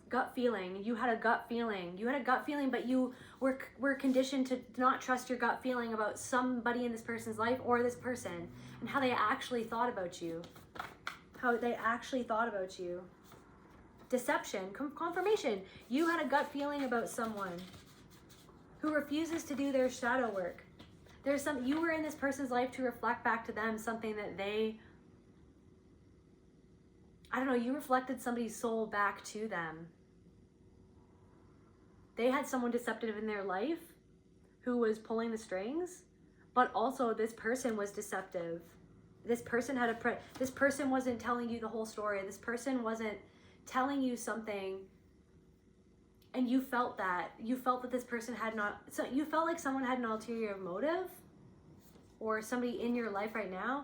gut feeling. You had a gut feeling. You had a gut feeling, but you were conditioned to not trust your gut feeling about somebody in this person's life or this person and how they actually thought about you. How they actually thought about you. Deception, confirmation. You had a gut feeling about someone who refuses to do their shadow work. You were in this person's life to reflect back to them something that they, I don't know, you reflected somebody's soul back to them. They had someone deceptive in their life who was pulling the strings, but also this person was deceptive. This person this person wasn't telling you the whole story. This person wasn't telling you something, and you felt that. You felt that this person had not, so you felt like someone had an ulterior motive, or somebody in your life right now.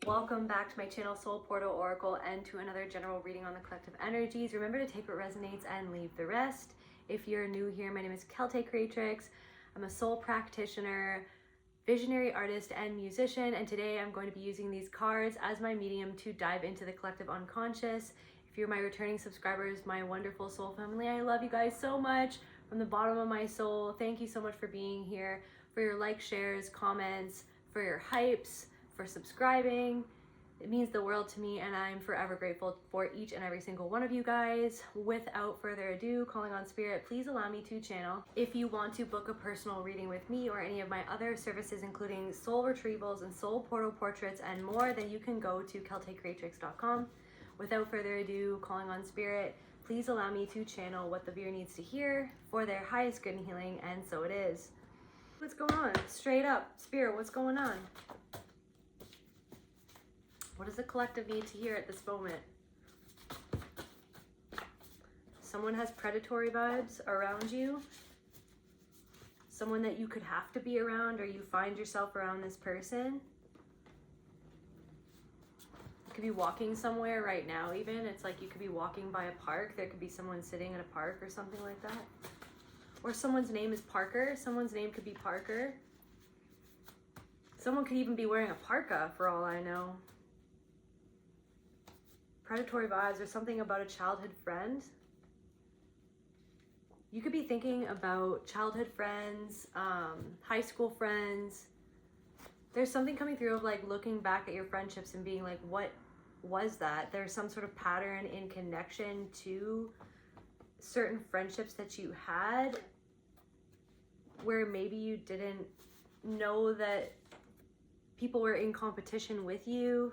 Welcome back to my channel, Soul Portal Oracle, and to another general reading on the collective energies. Remember to take what resonates and leave the rest. If you're new here, my name is Celtae Creatrix. I'm a soul practitioner, visionary artist, and musician, and today I'm going to be using these cards as my medium to dive into the collective unconscious. If you're my returning subscribers, my wonderful soul family, I love you guys so much from the bottom of my soul. Thank you so much for being here, for your likes, shares, comments, for your hypes, for subscribing. It means the world to me, and I'm forever grateful for each and every single one of you guys. Without further ado, calling on spirit, please allow me to channel. If you want to book a personal reading with me or any of my other services, including soul retrievals and soul portal portraits and more, then you can go to celtaecreatrix.com. Without further ado, calling on spirit, please allow me to channel what the viewer needs to hear for their highest good and healing, and so it is. What's going on? Straight up, spirit, what's going on? What does the collective need to hear at this moment? Someone has predatory vibes around you. Someone that you could have to be around, or you find yourself around this person. You could be walking somewhere right now even. It's like you could be walking by a park. There could be someone sitting in a park or something like that. Or someone's name is Parker. Someone's name could be Parker. Someone could even be wearing a parka for all I know. Predatory vibes or something about a childhood friend. You could be thinking about childhood friends, high school friends. There's something coming through of like looking back at your friendships and being like, what was that? There's some sort of pattern in connection to certain friendships that you had where maybe you didn't know that people were in competition with you.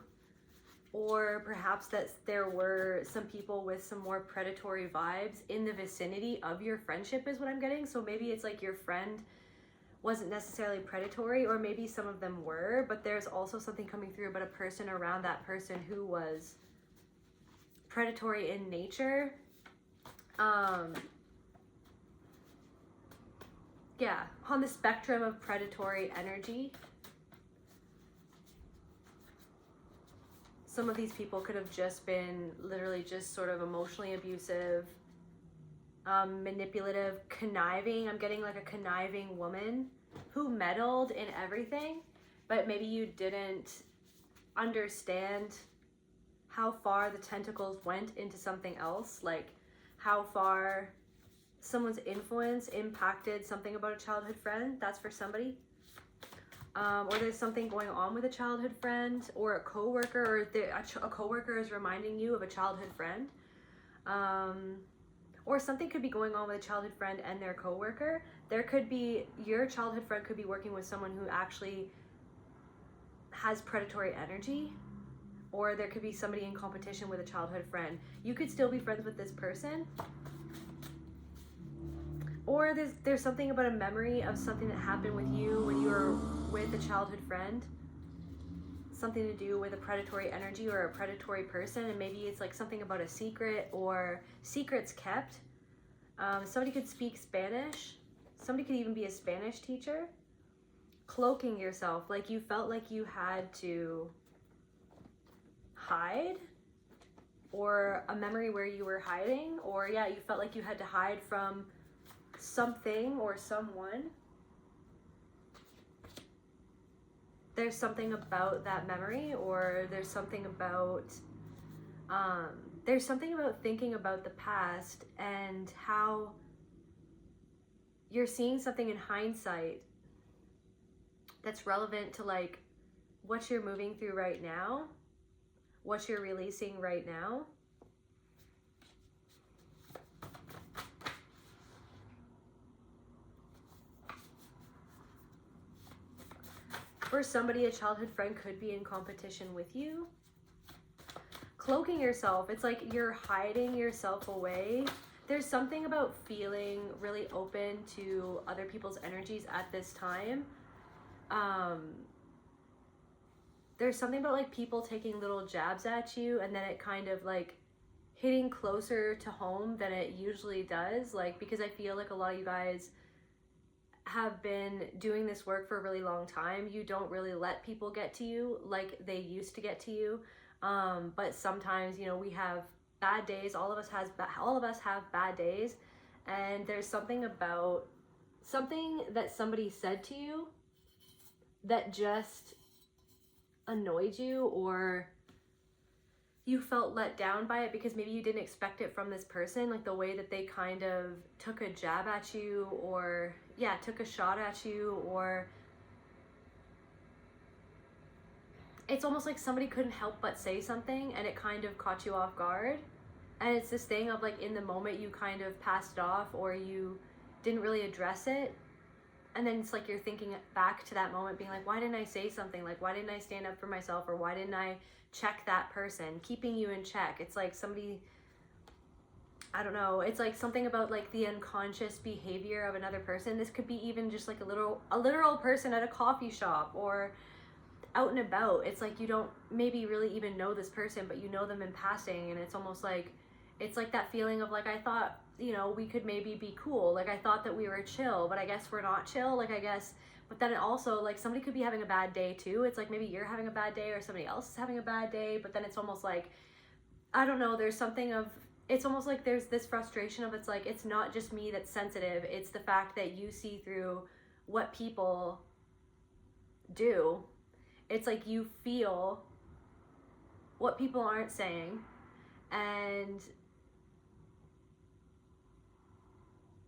Or perhaps that there were some people with some more predatory vibes in the vicinity of your friendship is what I'm getting. So maybe it's like your friend wasn't necessarily predatory, or maybe some of them were, but there's also something coming through about a person around that person who was predatory in nature. Yeah, on the spectrum of predatory energy. Some of these people could have just been literally just sort of emotionally abusive, manipulative, conniving. I'm getting like a conniving woman who meddled in everything, but maybe you didn't understand how far the tentacles went into something else, like how far someone's influence impacted something about a childhood friend. That's for somebody. Or there's something going on with a childhood friend or a coworker, or a coworker is reminding you of a childhood friend. Or something could be going on with a childhood friend and their coworker. There could be, your childhood friend could be working with someone who actually has predatory energy, or there could be somebody in competition with a childhood friend. You could still be friends with this person. Or there's something about a memory of something that happened with you when you were with a childhood friend. Something to do with a predatory energy or a predatory person, and maybe it's like something about a secret or secrets kept. Somebody could speak Spanish. Somebody could even be a Spanish teacher. Cloaking yourself, like you felt like you had to hide, or a memory where you were hiding, or yeah, you felt like you had to hide from something or someone. There's something about that memory, or there's something about there's something about thinking about the past and how you're seeing something in hindsight that's relevant to like what you're moving through right now, what you're releasing right now. For somebody, a childhood friend could be in competition with you. Cloaking yourself, it's like you're hiding yourself away. There's something about feeling really open to other people's energies at this time. There's something about like people taking little jabs at you and then it kind of like hitting closer to home than it usually does. Like, because I feel like a lot of you guys have been doing this work for a really long time. You don't really let people get to you like they used to get to you. But sometimes, you know, we have bad days. All of us have bad days. And there's something about something that somebody said to you that just annoyed you, or you felt let down by it because maybe you didn't expect it from this person, like the way that they kind of took a jab at you, or yeah, took a shot at you, or it's almost like somebody couldn't help but say something and it kind of caught you off guard. And it's this thing of like in the moment you kind of passed it off or you didn't really address it. And then it's like you're thinking back to that moment being like, why didn't I say something? Like, why didn't I stand up for myself? Or why didn't I check that person? Keeping you in check. It's like somebody, I don't know. It's like something about like the unconscious behavior of another person. This could be even just like a literal person at a coffee shop or out and about. It's like you don't maybe really even know this person, but you know them in passing. And it's almost like, it's like that feeling of like, I thought, you know, we could maybe be cool. Like I thought that we were chill, but I guess we're not chill. Like I guess, but then it also like somebody could be having a bad day too. It's like maybe you're having a bad day or somebody else is having a bad day, but then it's almost like, I don't know, there's something of, it's almost like there's this frustration of, it's like, it's not just me that's sensitive. It's the fact that you see through what people do. It's like you feel what people aren't saying, and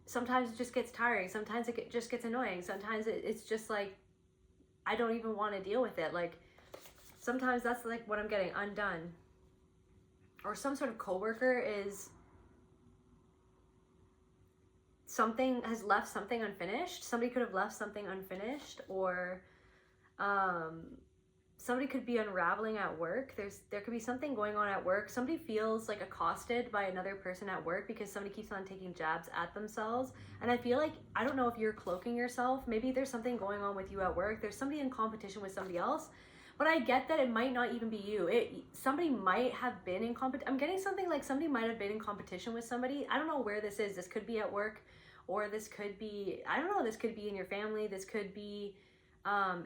sometimes it just gets tiring. Sometimes it just gets annoying. Sometimes it's just like, I don't even want to deal with it. Like sometimes that's like what I'm getting undone. Or some sort of coworker is something has left something unfinished. Somebody could have left something unfinished, or somebody could be unraveling at work. There could be something going on at work. Somebody feels like accosted by another person at work because somebody keeps on taking jabs at themselves. And I feel like, I don't know if you're cloaking yourself. Maybe there's something going on with you at work. There's somebody in competition with somebody else. But I get that it might not even be you. Somebody might have been in competition. I'm getting something like somebody might have been in competition with somebody. I don't know where this is. This could be at work, or this could be, I don't know, this could be in your family. This could be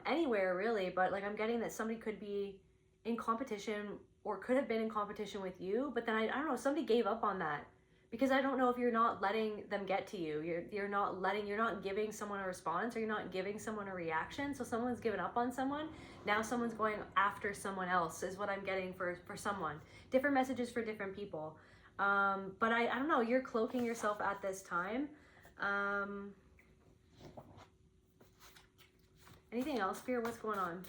anywhere really. But like I'm getting that somebody could be in competition or could have been in competition with you. But then I don't know, somebody gave up on that. Because I don't know if you're not letting them get to you. You're not giving someone a response, or you're not giving someone a reaction. So someone's given up on someone. Now someone's going after someone else is what I'm getting for someone. Different messages for different people. But I don't know, you're cloaking yourself at this time. Anything else, Spirit? What's going on?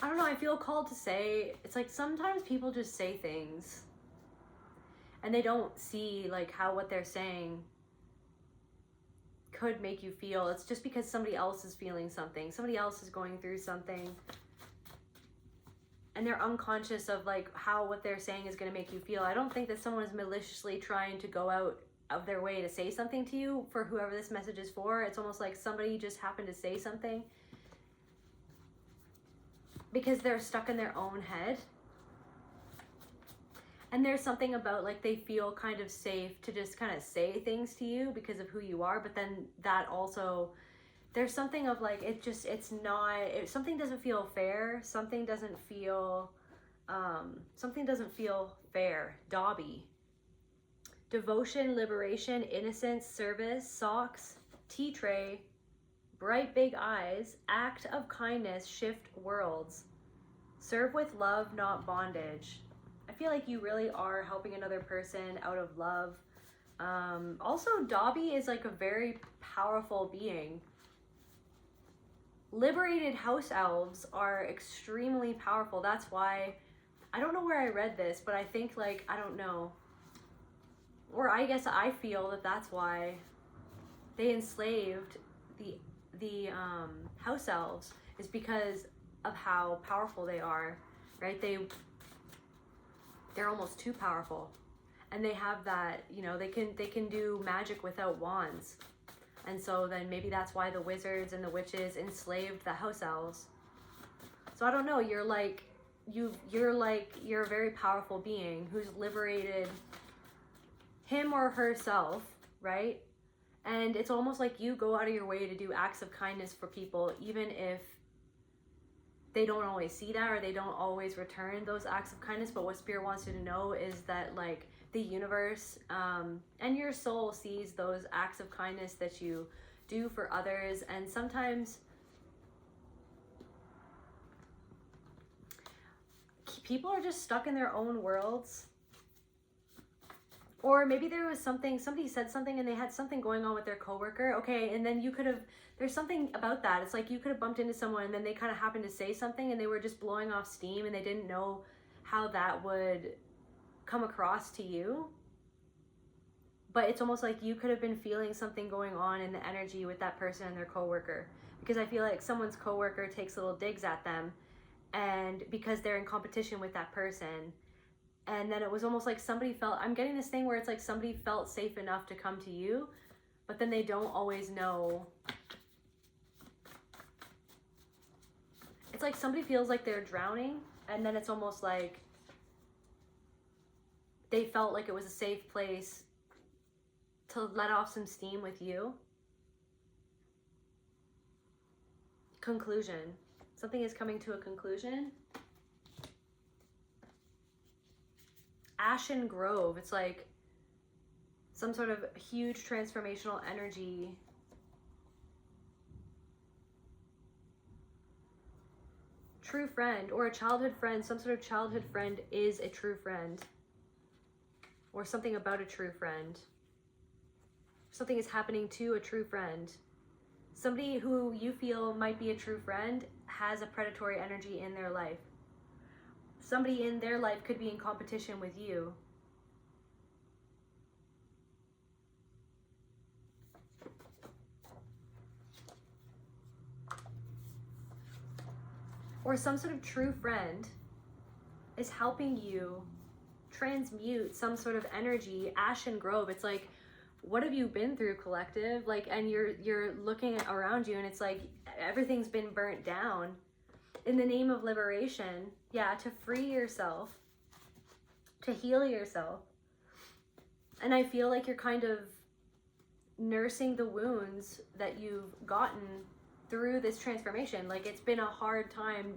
I don't know, I feel called to say, it's like sometimes people just say things and they don't see like how what they're saying could make you feel. It's just because somebody else is feeling something. Somebody else is going through something. And they're unconscious of like how what they're saying is going to make you feel. I don't think that someone is maliciously trying to go out of their way to say something to you for whoever this message is for. It's almost like somebody just happened to say something because they're stuck in their own head. And there's something about like they feel kind of safe to just kind of say things to you because of who you are. But then that also there's something of like, something doesn't feel fair. Something doesn't feel fair. Dobby. Devotion, liberation, innocence, service, socks, tea tray, bright big eyes, act of kindness, shift worlds. Serve with love, not bondage. I feel like you really are helping another person out of love. Also, Dobby is like a very powerful being. Liberated house elves are extremely powerful. That's why, I don't know where I read this, but I think like, I don't know. Or I guess I feel that that's why they enslaved the house elves, is because of how powerful they are, right? They're almost too powerful, and they have that, you know, they can do magic without wands, and so then maybe that's why the wizards and the witches enslaved the house elves. So I don't know. You're a very powerful being who's liberated him or herself, right? And it's almost like you go out of your way to do acts of kindness for people, even if they don't always see that, or they don't always return those acts of kindness. But what Spirit wants you to know is that like the universe and your soul sees those acts of kindness that you do for others. And sometimes people are just stuck in their own worlds. Or maybe there was somebody said something and they had something going on with their coworker. Okay, and then there's something about that. It's like you could have bumped into someone and then they kind of happened to say something and they were just blowing off steam and they didn't know how that would come across to you. But it's almost like you could have been feeling something going on in the energy with that person and their coworker. Because I feel like someone's coworker takes little digs at them, and because they're in competition with that person. And then it was almost like I'm getting this thing where it's like somebody felt safe enough to come to you, but then they don't always know. It's like somebody feels like they're drowning, and then it's almost like they felt like it was a safe place to let off some steam with you. Conclusion. Something is coming to a conclusion. Ashen Grove. It's like some sort of huge transformational energy. True friend or a childhood friend. Some sort of childhood friend is a true friend. Or something about a true friend. Something is happening to a true friend. Somebody who you feel might be a true friend has a predatory energy in their life. Somebody in their life could be in competition with you. Or some sort of true friend is helping you transmute some sort of energy. Ashen Grove. It's like, what have you been through, collective? Like, and you're looking around you and it's like everything's been burnt down. In the name of liberation, yeah, to free yourself, to heal yourself. And I feel like you're kind of nursing the wounds that you've gotten through this transformation. Like, it's been a hard time.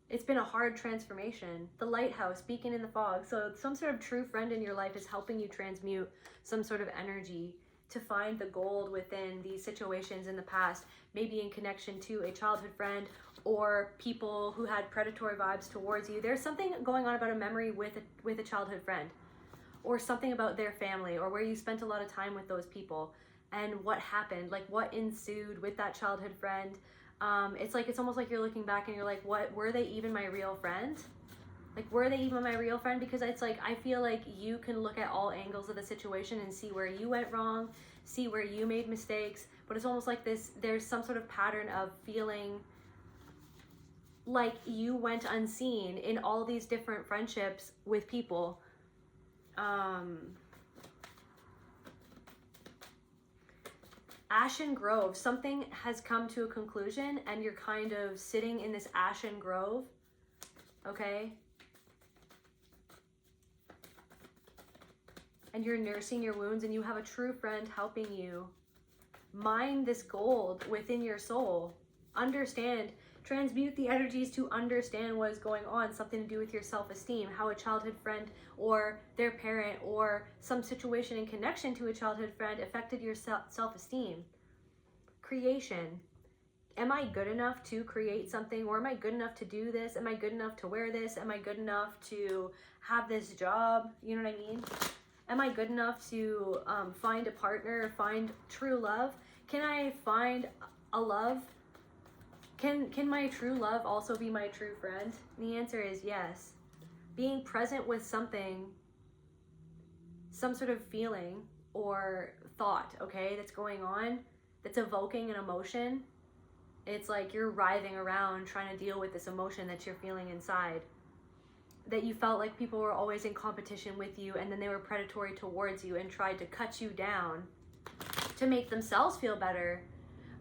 It's been a hard transformation. The lighthouse, beacon in the fog. So some sort of true friend in your life is helping you transmute some sort of energy to find the gold within these situations in the past, maybe in connection to a childhood friend or people who had predatory vibes towards you. There's something going on about a memory with a childhood friend, or something about their family, or where you spent a lot of time with those people and what happened, like what ensued with that childhood friend. It's almost like you're looking back and you're like, what, were they even my real friend? Like, were they even my real friend? Because it's like, I feel like you can look at all angles of the situation and see where you went wrong, see where you made mistakes, but it's almost like there's some sort of pattern of feeling like you went unseen in all these different friendships with people. Ashen Grove, something has come to a conclusion and you're kind of sitting in this ashen grove, okay? And you're nursing your wounds and you have a true friend helping you Mine this gold within your soul. Understand, transmute the energies to understand what is going on, something to do with your self-esteem, how a childhood friend or their parent or some situation in connection to a childhood friend affected your self-esteem. Creation. Am I good enough to create something? Or am I good enough to do this? Am I good enough to wear this? Am I good enough to have this job? You know what I mean? Am I good enough to find a partner, find true love? Can I find a love? Can my true love also be my true friend? And the answer is yes. Being present with something, some sort of feeling or thought, okay, that's going on, that's evoking an emotion. It's like you're writhing around trying to deal with this emotion that you're feeling inside. That you felt like people were always in competition with you, and then they were predatory towards you and tried to cut you down to make themselves feel better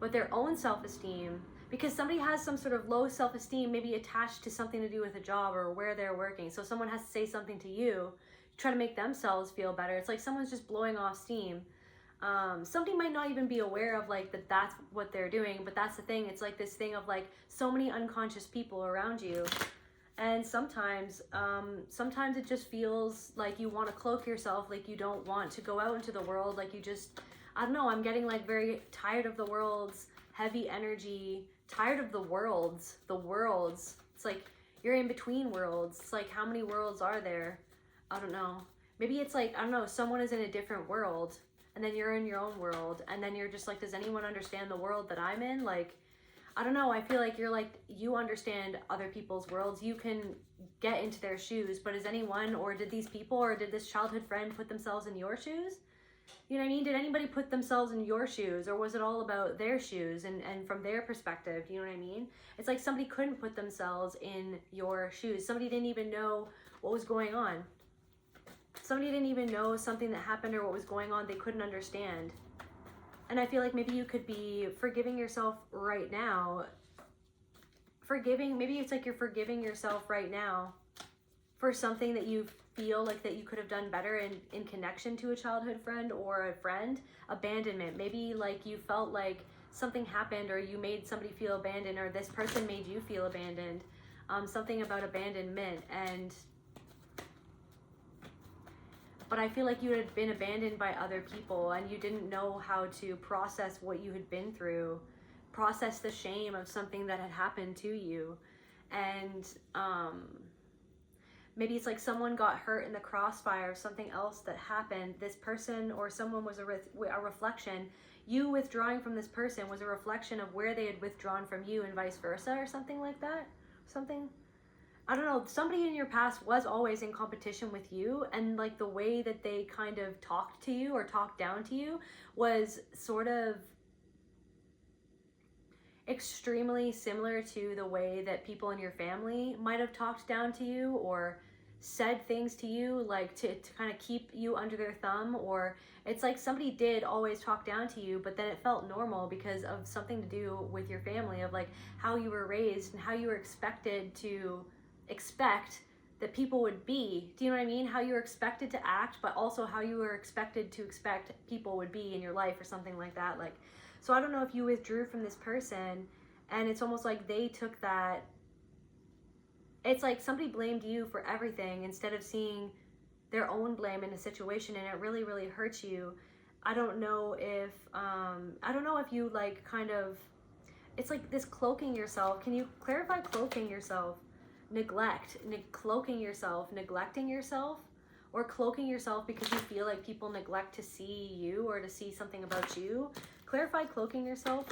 with their own self-esteem. Because somebody has some sort of low self-esteem, maybe attached to something to do with a job or where they're working. So someone has to say something to you to try to make themselves feel better. It's like someone's just blowing off steam. Somebody might not even be aware of like that that's what they're doing, but that's the thing. It's like this thing of like so many unconscious people around you. And sometimes it just feels like you want to cloak yourself, like you don't want to go out into the world, like you just, I don't know, I'm getting like very tired of the world's heavy energy, tired of the worlds. It's like you're in between worlds. It's like, how many worlds are there? I don't know. Maybe it's like, I don't know, someone is in a different world and then you're in your own world and then you're just like, does anyone understand the world that I'm in? Like, I don't know, I feel like you're like, you understand other people's worlds, you can get into their shoes, but is anyone, or did these people, or did this childhood friend put themselves in your shoes? You know what I mean? Did anybody put themselves in your shoes, or was it all about their shoes and from their perspective? You know what I mean? It's like somebody couldn't put themselves in your shoes. Somebody didn't even know what was going on. Somebody didn't even know something that happened or what was going on. They couldn't understand. And I feel like maybe you could be forgiving yourself right now. Maybe it's like you're forgiving yourself right now for something that you feel like that you could have done better in connection to a childhood friend or a friend. Abandonment. Maybe like you felt like something happened or you made somebody feel abandoned or this person made you feel abandoned. Something about abandonment. But I feel like you had been abandoned by other people and you didn't know how to process what you had been through, process the shame of something that had happened to you. And maybe it's like someone got hurt in the crossfire of something else that happened. This person or someone was a reflection. You withdrawing from this person was a reflection of where they had withdrawn from you and vice versa or something like that. I don't know, somebody in your past was always in competition with you, and like the way that they kind of talked to you or talked down to you was sort of extremely similar to the way that people in your family might have talked down to you or said things to you, like to kind of keep you under their thumb. Or it's like somebody did always talk down to you, but then it felt normal because of something to do with your family, of like how you were raised and how you were expected to expect that people would be. Do you know what I mean? How you were expected to act, but also how you were expected to expect people would be in your life or something like that. Like, so I don't know if you withdrew from this person and it's almost like they took that. It's like somebody blamed you for everything instead of seeing their own blame in a situation, and it really, really hurts you. I don't know if you like kind of, it's like this cloaking yourself. Can you clarify cloaking yourself? Cloaking yourself, neglecting yourself, or cloaking yourself because you feel like people neglect to see you or to see something about you. Clarify cloaking yourself.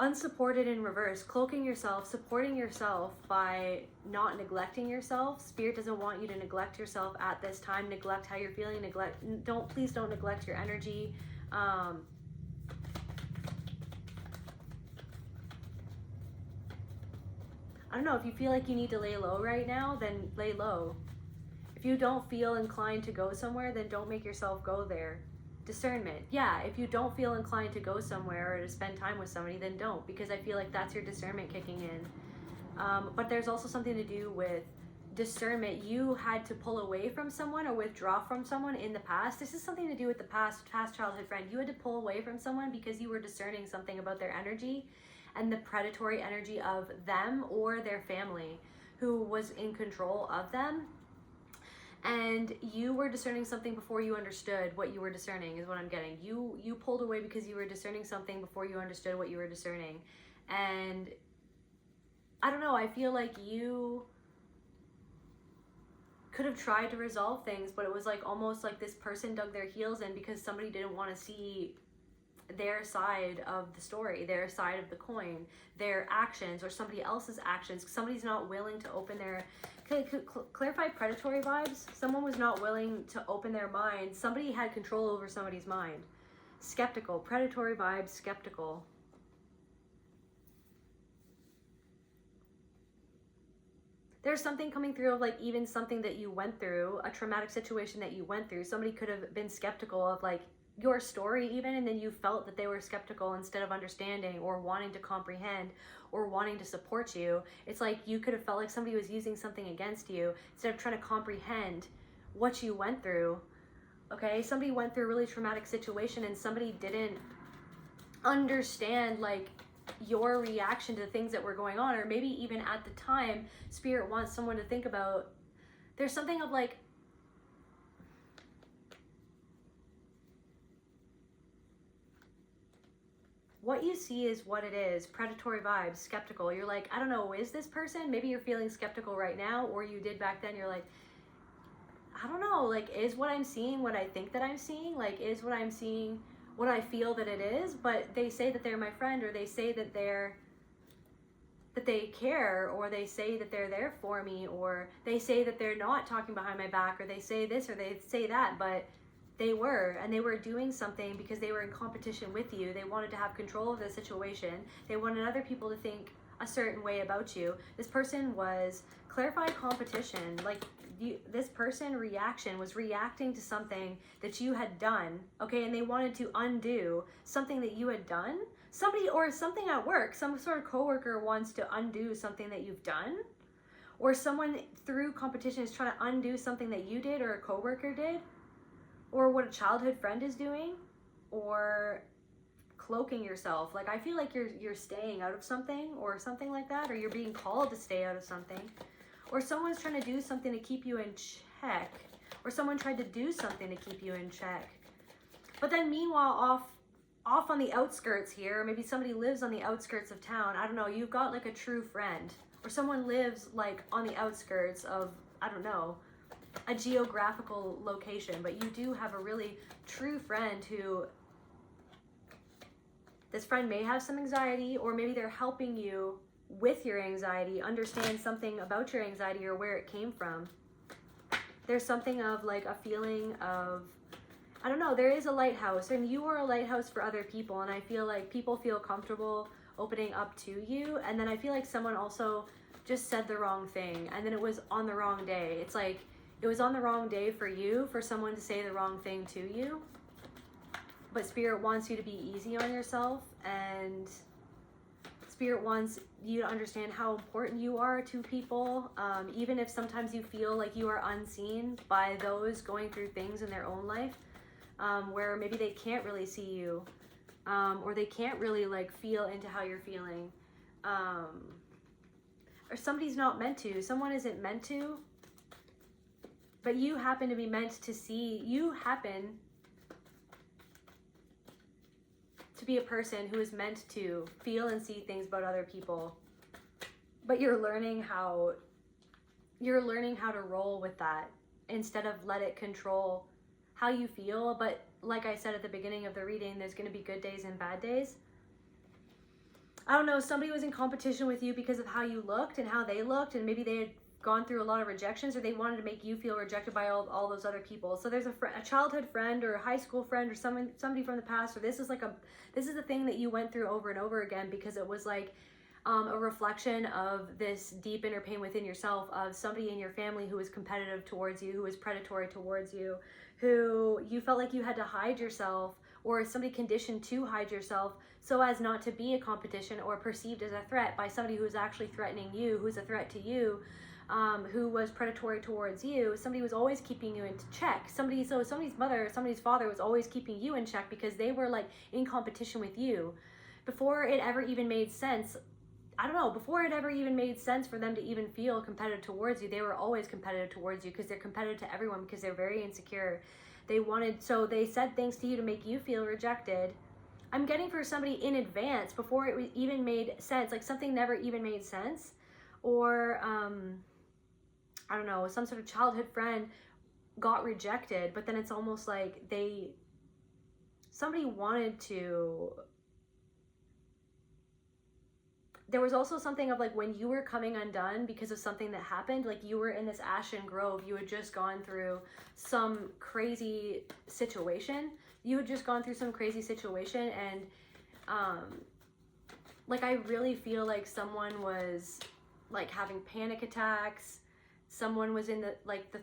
Unsupported in reverse, cloaking yourself, supporting yourself by not neglecting yourself. Spirit doesn't want you to neglect yourself at this time. Neglect how you're feeling. Please don't neglect your energy. I don't know, if you feel like you need to lay low right now, then lay low. If you don't feel inclined to go somewhere, then don't make yourself go there. Discernment. Yeah, if you don't feel inclined to go somewhere or to spend time with somebody, then don't, because I feel like that's your discernment kicking in. But there's also something to do with discernment you had to pull away from someone or withdraw from someone in the past. This is something to do with the past childhood friend. You had to pull away from someone because you were discerning something about their energy and the predatory energy of them or their family who was in control of them. And you were discerning something before you understood what you were discerning, is what I'm getting. You pulled away because you were discerning something before you understood what you were discerning. And I don't know, I feel like you could have tried to resolve things, but it was like almost like this person dug their heels in because somebody didn't want to see their side of the story, their side of the coin, their actions or somebody else's actions. Somebody's not willing to open their, clarify predatory vibes. Someone was not willing to open their mind. Somebody had control over somebody's mind. Skeptical, predatory vibes, skeptical. There's something coming through of like even something that you went through, a traumatic situation that you went through. Somebody could have been skeptical of like your story even, and then you felt that they were skeptical instead of understanding or wanting to comprehend or wanting to support you. It's like you could have felt like somebody was using something against you instead of trying to comprehend what you went through. Okay, somebody went through a really traumatic situation and somebody didn't understand like your reaction to the things that were going on, or maybe even at the time spirit wants someone to think about, there's something of like, what you see is what it is. Predatory vibes, skeptical. You're like, I don't know, is this person? Maybe you're feeling skeptical right now, or you did back then. You're like, I don't know, like, is what I'm seeing what I think that I'm seeing? Like, is what I'm seeing what I feel that it is? But they say that they're my friend, or they say that they care, or they say that they're there for me, or they say that they're not talking behind my back, or they say this or they say that, but they were, and they were doing something because they were in competition with you. They wanted to have control of the situation. They wanted other people to think a certain way about you. This person was, clarify competition, like this person reaction was reacting to something that you had done, okay, and they wanted to undo something that you had done. Somebody, or something at work, some sort of coworker wants to undo something that you've done, or someone through competition is trying to undo something that you did or a coworker did, or what a childhood friend is doing, or cloaking yourself. Like, I feel like you're staying out of something or something like that, or you're being called to stay out of something, or someone's trying to do something to keep you in check, or someone tried to do something to keep you in check. But then meanwhile, off on the outskirts here, maybe somebody lives on the outskirts of town, I don't know, you've got like a true friend, or someone lives like on the outskirts of, I don't know, a geographical location, but you do have a really true friend who, this friend may have some anxiety, or maybe they're helping you with your anxiety, understand something about your anxiety or where it came from. There's something of like a feeling of, I don't know, there is a lighthouse, and you are a lighthouse for other people, and I feel like people feel comfortable opening up to you, and then I feel like someone also just said the wrong thing, and then it was on the wrong day. It's like, it was on the wrong day for you, for someone to say the wrong thing to you. But Spirit wants you to be easy on yourself, and Spirit wants you to understand how important you are to people, even if sometimes you feel like you are unseen by those going through things in their own life, where maybe they can't really see you, or they can't really like feel into how you're feeling, or somebody's not meant to, someone isn't meant to, but you happen to be meant to see, you happen to be a person who is meant to feel and see things about other people, but you're learning how to roll with that instead of let it control how you feel. But like I said at the beginning of the reading, there's going to be good days and bad days. I don't know, somebody was in competition with you because of how you looked and how they looked, and maybe they had gone through a lot of rejections, or they wanted to make you feel rejected by all those other people. So there's a childhood friend or a high school friend or somebody from the past, or this is a thing that you went through over and over again because it was like a reflection of this deep inner pain within yourself, of somebody in your family who was competitive towards you, who was predatory towards you, who you felt like you had to hide yourself, or somebody conditioned to hide yourself so as not to be a competition or perceived as a threat by somebody who's actually threatening you, who's a threat to you. who was predatory towards you, somebody was always keeping you in check. Somebody's mother, somebody's father was always keeping you in check because they were like in competition with you. Before it ever even made sense, before it ever even made sense for them to even feel competitive towards you, they were always competitive towards you because they're competitive to everyone because they're very insecure. So they said things to you to make you feel rejected. I'm getting for somebody in advance before it even made sense, like something never even made sense. Or, I don't know, some sort of childhood friend got rejected, but then it's almost like somebody wanted to. There was also something of like when you were coming undone because of something that happened, like you were in this ashen grove, you had just gone through some crazy situation. And like I really feel like someone was like having panic attacks. Someone was in the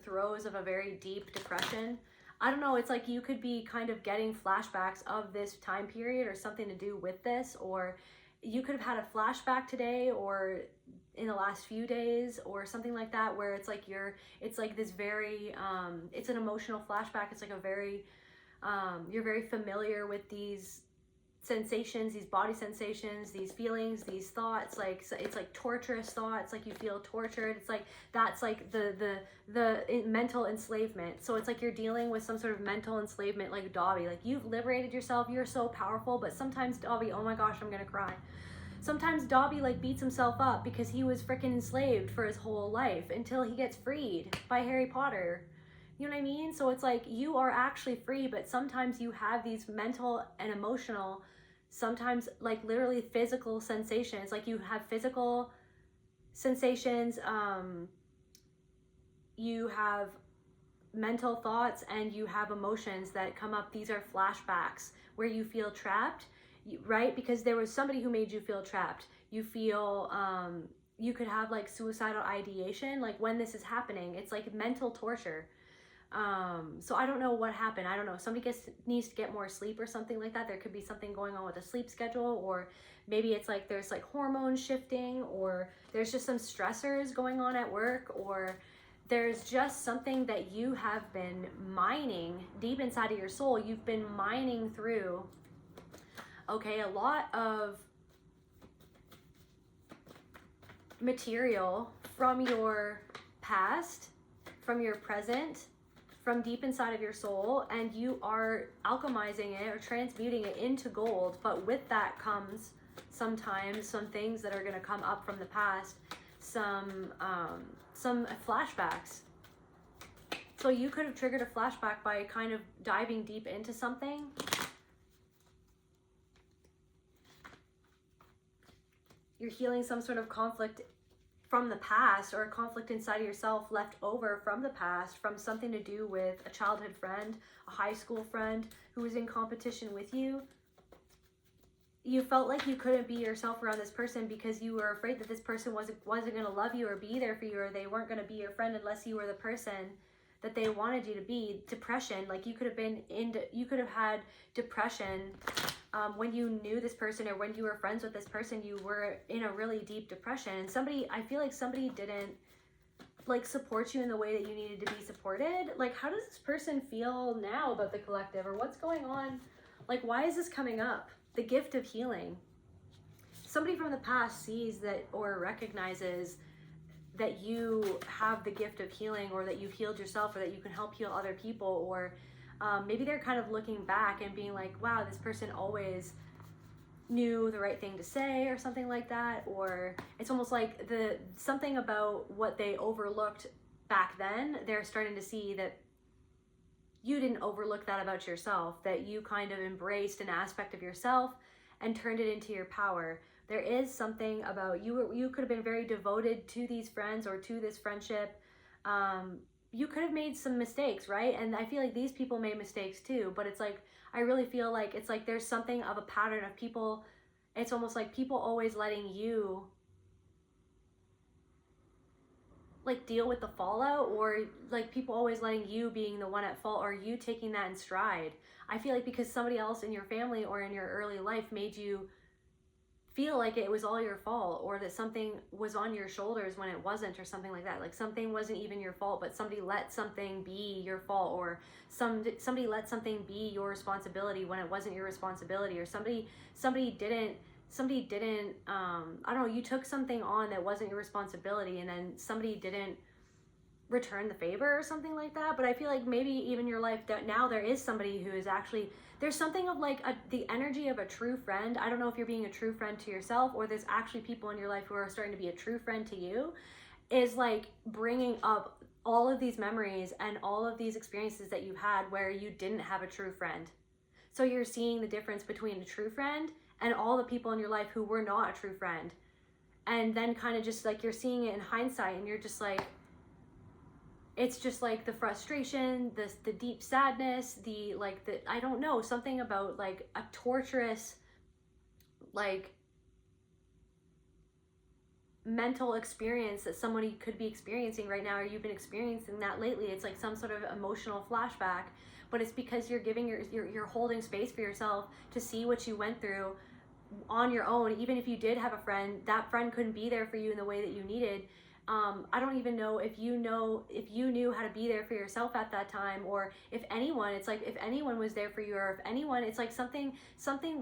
throes of a very deep depression. I don't know, it's like you could be kind of getting flashbacks of this time period or something to do with this, or you could have had a flashback today or in the last few days or something like that, where it's like this very, it's an emotional flashback. It's like a very, you're very familiar with these sensations, these body sensations, these feelings, these thoughts, like it's like torturous thoughts, like you feel tortured. It's like that's like the mental enslavement. So it's like you're dealing with some sort of mental enslavement, like Dobby, like you've liberated yourself, you're so powerful, but sometimes Dobby, oh my gosh, I'm gonna cry. Sometimes Dobby like beats himself up because he was freaking enslaved for his whole life until he gets freed by Harry Potter. You know what I mean? So it's like you are actually free, but sometimes you have these mental and emotional, sometimes like literally physical sensations. Like you have physical sensations, you have mental thoughts, and you have emotions that come up. These are flashbacks where you feel trapped, right? Because there was somebody who made you feel trapped. You feel, you could have like suicidal ideation, like when this is happening, it's like mental torture. So I don't know what happened. I don't know. Somebody needs to get more sleep or something like that. There could be something going on with the sleep schedule, or maybe it's like there's like hormone shifting, or there's just some stressors going on at work, or there's just something that you have been mining deep inside of your soul. You've been mining through, okay, a lot of material from your past, from your present, from deep inside of your soul, and you are alchemizing it or transmuting it into gold. But with that comes sometimes some things that are going to come up from the past, some flashbacks. So you could have triggered a flashback by kind of diving deep into something. You're healing some sort of conflict from the past, or a conflict inside of yourself left over from the past, from something to do with a childhood friend, a high school friend who was in competition with you. You felt like you couldn't be yourself around this person because you were afraid that this person wasn't going to love you or be there for you, or they weren't going to be your friend unless you were the person that they wanted you to be. Depression, like you could have had depression when you knew this person, or when you were friends with this person, you were in a really deep depression. And I feel like somebody didn't like support you in the way that you needed to be supported. Like, how does this person feel now about the collective, or what's going on? Like, why is this coming up? The gift of healing. Somebody from the past sees that, or recognizes that you have the gift of healing, or that you've healed yourself, or that you can help heal other people, or maybe they're kind of looking back and being like, wow, this person always knew the right thing to say, or something like that. Or it's almost like something about what they overlooked back then, they're starting to see that you didn't overlook that about yourself, that you kind of embraced an aspect of yourself and turned it into your power. There is something about you could have been very devoted to these friends or to this friendship. You could have made some mistakes, right? And I feel like these people made mistakes too, but it's like, I really feel like it's like there's something of a pattern of people. It's almost like people always letting you like deal with the fallout, or like people always letting you being the one at fault, or you taking that in stride. I feel like because somebody else in your family or in your early life made you feel like it was all your fault, or that something was on your shoulders when it wasn't, or something like that. Like something wasn't even your fault, but somebody let something be your fault, or somebody let something be your responsibility when it wasn't your responsibility, or somebody didn't I don't know, you took something on that wasn't your responsibility, and then somebody didn't return the favor or something like that. But I feel like maybe even your life, that now there is somebody who is actually, there's something of like the energy of a true friend. I don't know if you're being a true friend to yourself, or there's actually people in your life who are starting to be a true friend to you, is like bringing up all of these memories and all of these experiences that you've had where you didn't have a true friend. So you're seeing the difference between a true friend and all the people in your life who were not a true friend. And then kind of just like you're seeing it in hindsight, and you're just like, it's just like the frustration, the deep sadness, I don't know, something about like a torturous, like mental experience that somebody could be experiencing right now, or you've been experiencing that lately. It's like some sort of emotional flashback, but it's because you're giving you're holding space for yourself to see what you went through on your own. Even if you did have a friend, that friend couldn't be there for you in the way that you needed. I don't even know if you knew how to be there for yourself at that time, or if anyone, it's like if anyone was there for you, or if anyone, it's like something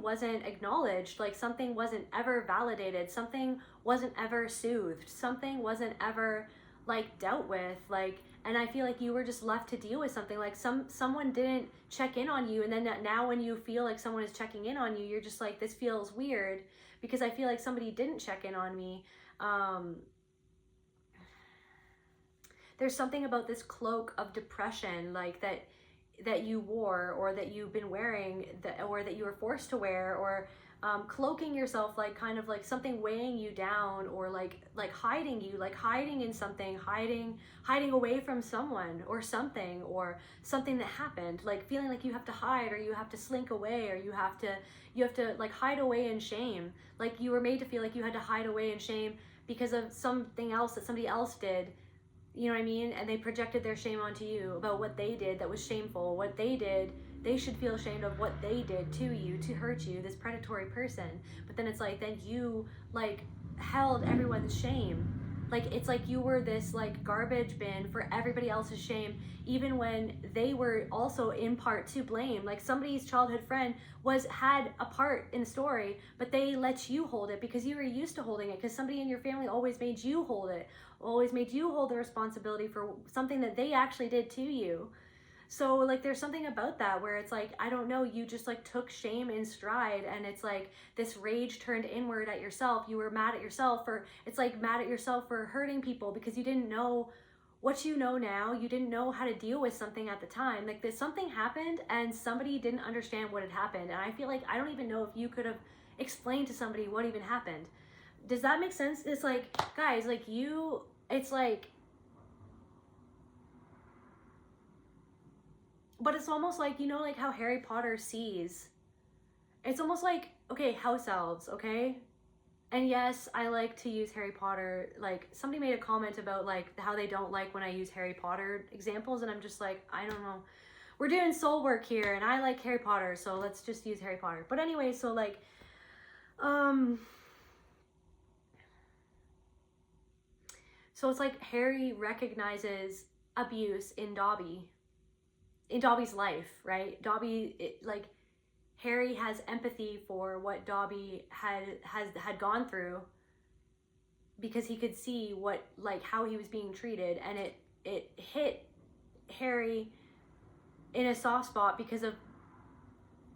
wasn't acknowledged, like something wasn't ever validated, something wasn't ever soothed, something wasn't ever like dealt with, like, and I feel like you were just left to deal with something, like someone didn't check in on you, and then now when you feel like someone is checking in on you, you're just like, this feels weird because I feel like somebody didn't check in on me. There's something about this cloak of depression, like that you wore, or that you've been wearing, or that you were forced to wear, or cloaking yourself, like kind of like something weighing you down, or like hiding you, like hiding in something, hiding away from someone or something that happened, like feeling like you have to hide, or you have to slink away, or you have to like hide away in shame, like you were made to feel like you had to hide away in shame because of something else that somebody else did. You know what I mean? And they projected their shame onto you about what they did that was shameful. What they did, they should feel ashamed of what they did to you, to hurt you, this predatory person. But then it's like, then you like held everyone's shame. Like, it's like you were this like garbage bin for everybody else's shame, even when they were also in part to blame. Like somebody's childhood friend had a part in the story, but they let you hold it because you were used to holding it, because somebody in your family always made you hold it, always made you hold the responsibility for something that they actually did to you. So like there's something about that where it's like, I don't know, you just like took shame in stride, and it's like this rage turned inward at yourself. You were mad at yourself for hurting people because you didn't know what you know now. You didn't know how to deal with something at the time. Like this, something happened and somebody didn't understand what had happened. And I feel like, I don't even know if you could have explained to somebody what even happened. Does that make sense? It's like, guys, like it's like, but it's almost like, you know, like how Harry Potter sees. It's almost like, okay, house elves, okay? And yes, I like to use Harry Potter. Like, somebody made a comment about, like, how they don't like when I use Harry Potter examples, and I'm just like, I don't know. We're doing soul work here, and I like Harry Potter, so let's just use Harry Potter. But anyway, so, like, so it's like Harry recognizes abuse in Dobby's life, right? Like Harry has empathy for what Dobby had gone through, because he could see what, like, how he was being treated, and it hit Harry in a soft spot because of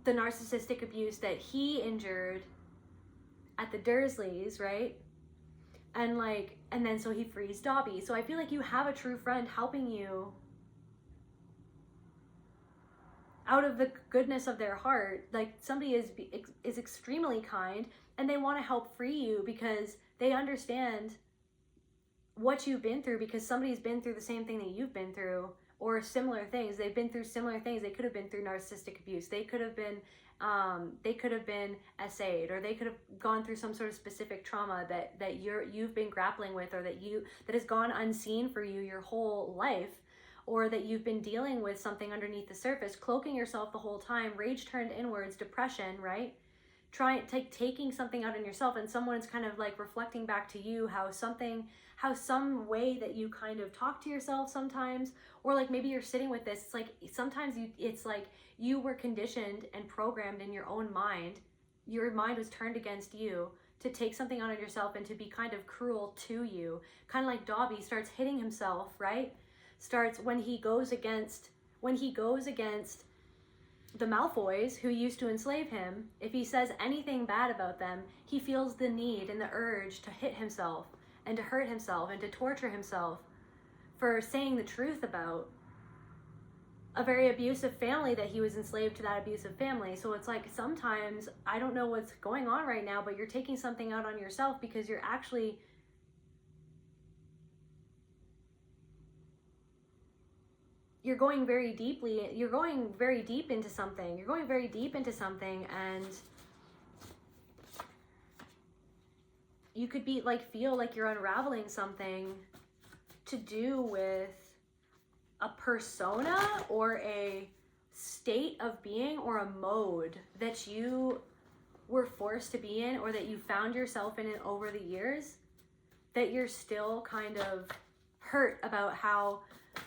the narcissistic abuse that he endured at the Dursleys, right? And then so he frees Dobby. So I feel like you have a true friend helping you out of the goodness of their heart. Like, somebody is extremely kind, and they want to help free you because they understand what you've been through, because somebody's been through the same thing that you've been through, or similar things. They've been through similar things. They could have been through narcissistic abuse. They could have been SA'd, or they could have gone through some sort of specific trauma that you've been grappling with, or that has gone unseen for you your whole life, or that you've been dealing with something underneath the surface, cloaking yourself the whole time, rage turned inwards, depression, right? taking something out on yourself, and someone's kind of like reflecting back to you how some way that you kind of talk to yourself sometimes, or like maybe you're sitting with this, it's like sometimes it's like you were conditioned and programmed in your own mind. Your mind was turned against you to take something out on yourself and to be kind of cruel to you. Kind of like Dobby starts hitting himself, right? Starts when he goes against the Malfoys who used to enslave him. If he says anything bad about them, he feels the need and the urge to hit himself and to hurt himself and to torture himself for saying the truth about a very abusive family that he was enslaved to that abusive family. So it's like sometimes, I don't know what's going on right now, but you're taking something out on yourself because you're going very deep into something, and you could be like, feel like you're unraveling something to do with a persona or a state of being or a mode that you were forced to be in, or that you found yourself in it over the years, that you're still kind of hurt about how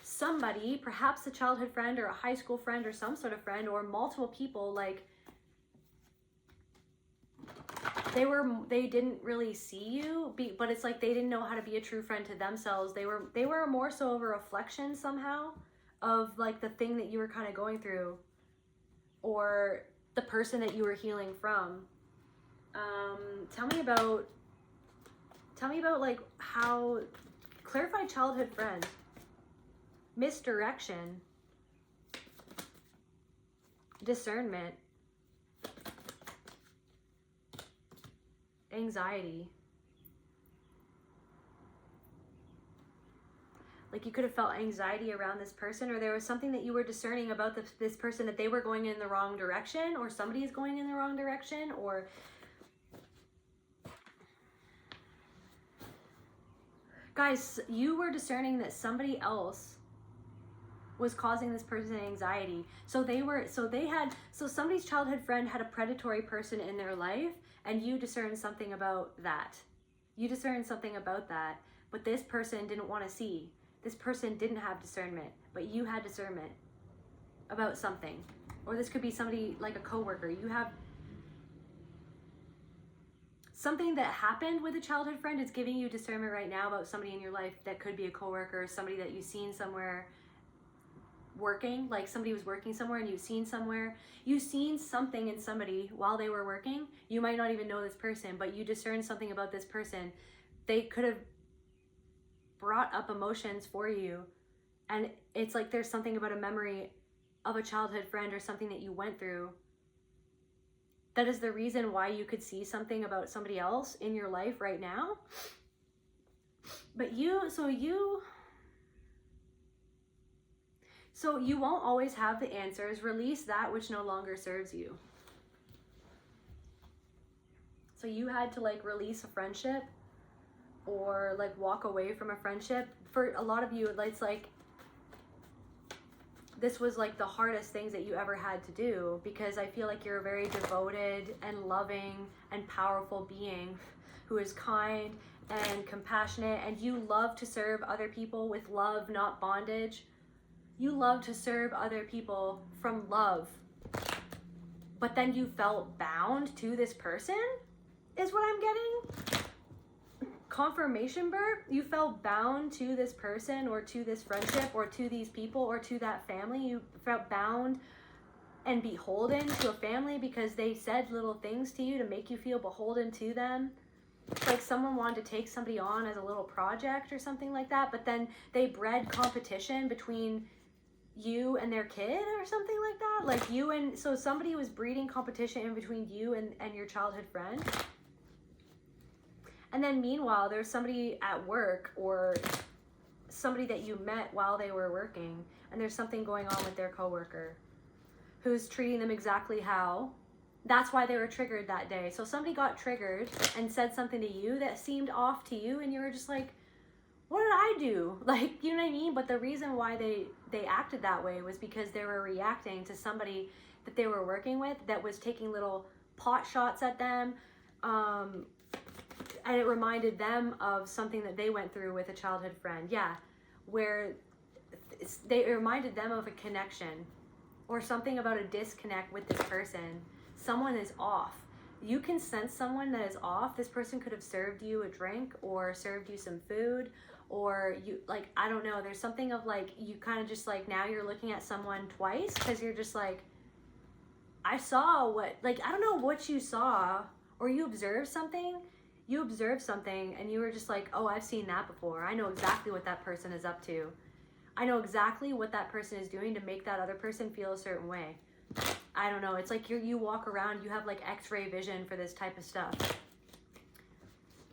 somebody, perhaps a childhood friend or a high school friend or some sort of friend or multiple people, like they didn't really see you, but it's like they didn't know how to be a true friend to themselves. They were more so of a reflection somehow of like the thing that you were kind of going through, or the person that you were healing from. Tell me about like how clarify childhood friend, misdirection, discernment, anxiety. Like you could have felt anxiety around this person, or there was something that you were discerning about this person, that they were going in the wrong direction, or somebody is going in the wrong direction, or guys, you were discerning that somebody else was causing this person anxiety. So somebody's childhood friend had a predatory person in their life, and you discerned something about that. But this person didn't want to see. This person didn't have discernment, but you had discernment about something. Or this could be somebody like a coworker. You have something that happened with a childhood friend is giving you discernment right now about somebody in your life that could be a coworker, somebody that you've seen somewhere working, like somebody was working somewhere and you've seen something in somebody while they were working. You might not even know this person, but you discern something about this person. They could have brought up emotions for you, and it's like there's something about a memory of a childhood friend or something that you went through that is the reason why you could see something about somebody else in your life right now. But you won't always have the answers. Release that which no longer serves you. So you had to like release a friendship, or like walk away from a friendship. For a lot of you, it's like this was like the hardest things that you ever had to do, because I feel like you're a very devoted and loving and powerful being who is kind and compassionate, and you love to serve other people with love, not bondage. You love to serve other people from love, but then you felt bound to this person, is what I'm getting. Confirmation burp. You felt bound to this person, or to this friendship, or to these people, or to that family. You felt bound and beholden to a family because they said little things to you to make you feel beholden to them. It's like someone wanted to take somebody on as a little project or something like that, but then they bred competition between you and their kid or something like that. Like so somebody was breeding competition in between you and your childhood friend. And then meanwhile, there's somebody at work, or somebody that you met while they were working, and there's something going on with their coworker who's treating them exactly how. That's why they were triggered that day. So somebody got triggered and said something to you that seemed off to you, and you were just like, what did I do? Like, you know what I mean? But the reason why they acted that way was because they were reacting to somebody that they were working with that was taking little pot shots at them, and it reminded them of something that they went through with a childhood friend. Yeah, where it reminded them of a connection or something about a disconnect with this person. Someone is off. You can sense someone that is off. This person could have served you a drink or served you some food, or you, like, I don't know, there's something of like, you kind of just like, now you're looking at someone twice because you're just like, I saw what, like, I don't know what you saw, or you observed something and you were just like, oh, I've seen that before. I know exactly what that person is up to. I know exactly what that person is doing to make that other person feel a certain way. I don't know. It's like you walk around, you have like X-ray vision for this type of stuff.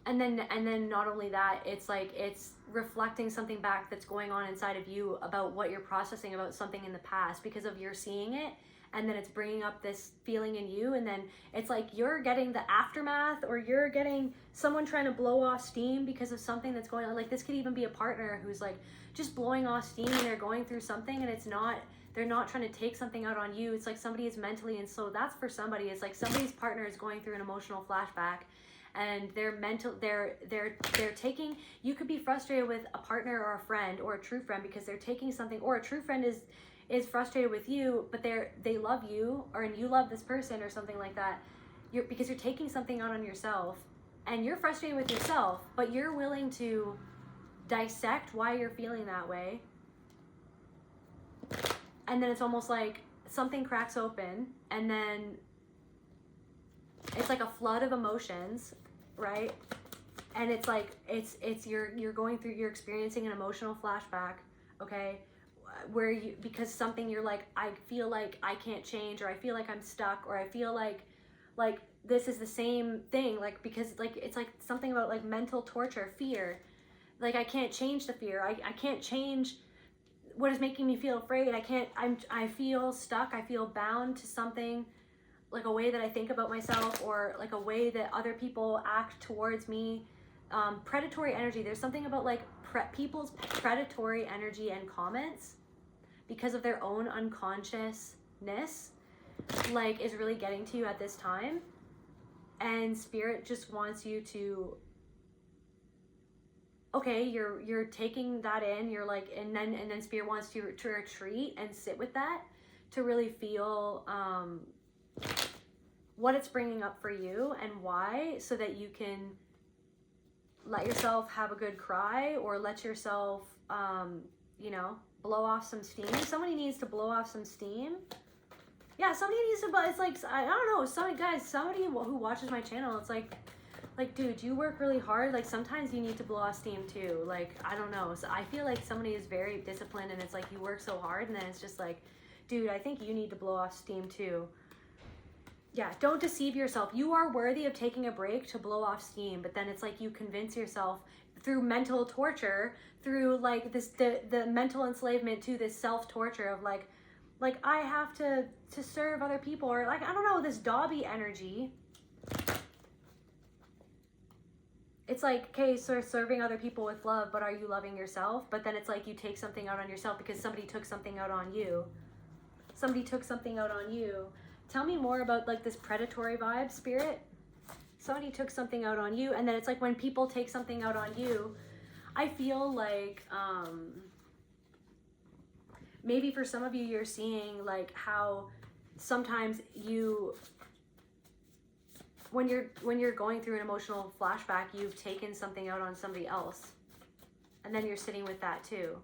And then not only that, it's like it's reflecting something back that's going on inside of you about what you're processing about something in the past because of your seeing it. And then it's bringing up this feeling in you, and then it's like you're getting the aftermath, or you're getting someone trying to blow off steam because of something that's going on. Like, this could even be a partner who's like just blowing off steam and they're going through something, and they're not trying to take something out on you. It's like somebody is mentally, and so that's for somebody. It's like somebody's partner is going through an emotional flashback, and they're taking, you could be frustrated with a partner or a friend or a true friend because they're taking something, or a true friend is frustrated with you, but they love you, or and you love this person or something like that. Because you're taking something out on yourself, and you're frustrated with yourself, but you're willing to dissect why you're feeling that way. And then it's almost like something cracks open, and then it's like a flood of emotions, right? And it's like you're going through, you're experiencing an emotional flashback, okay? Where you, because something, you're like, I feel like I can't change, or I feel like I'm stuck, or I feel like this is the same thing, like, because like it's like something about like mental torture, fear, like I can't change the fear, I can't change what is making me feel afraid, I feel stuck, I feel bound to something, like a way that I think about myself, or like a way that other people act towards me. Predatory energy, there's something about like people's predatory energy and comments because of their own unconsciousness, like, is really getting to you at this time. And spirit just wants you to, okay, you're taking that in, you're like, and then spirit wants you to retreat and sit with that, to really feel what it's bringing up for you and why, so that you can let yourself have a good cry, or let yourself, blow off some steam. Somebody needs to blow off some steam. Yeah, somebody needs to, but it's like, I don't know, somebody who watches my channel, it's like, dude, you work really hard. Like, sometimes you need to blow off steam too. Like, I don't know. So I feel like somebody is very disciplined, and it's like, you work so hard, and then it's just like, dude, I think you need to blow off steam too. Yeah, don't deceive yourself. You are worthy of taking a break to blow off steam, but then it's like you convince yourself through mental torture, through like this, the mental enslavement to this self-torture of like I have to serve other people, or like, I don't know, this Dobby energy. It's like, okay, so serving other people with love, but are you loving yourself? But then it's like you take something out on yourself because somebody took something out on you. Somebody took something out on you. Tell me more about like this predatory vibe, spirit. Somebody took something out on you, and then it's like when people take something out on you, I feel like maybe for some of you, you're seeing like how sometimes you, when you're going through an emotional flashback, you've taken something out on somebody else, and then you're sitting with that too.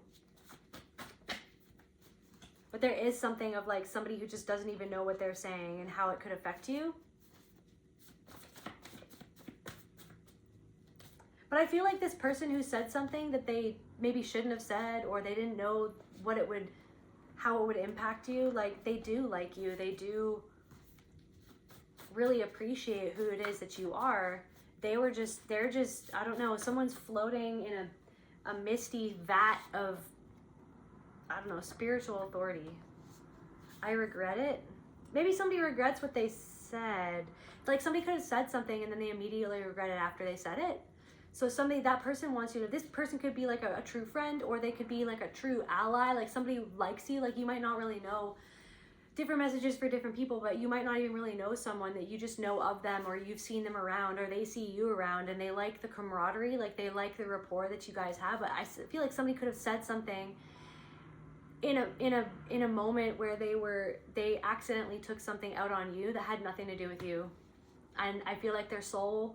But there is something of like somebody who just doesn't even know what they're saying and how it could affect you. But I feel like this person who said something that they maybe shouldn't have said, or they didn't know how it would impact you, like, they do like you. They do really appreciate who it is that you are. They're just, I don't know, someone's floating in a misty vat of, I don't know, spiritual authority. I regret it. Maybe somebody regrets what they said. Like, somebody could have said something and then they immediately regret it after they said it. So that person wants you to, this person could be like a true friend, or they could be like a true ally, like somebody who likes you, like you might not really know different messages for different people, but you might not even really know someone that you just know of them, or you've seen them around, or they see you around, and they like the camaraderie, like they like the rapport that you guys have. But I feel like somebody could have said something in a moment where they accidentally took something out on you that had nothing to do with you. And I feel like their soul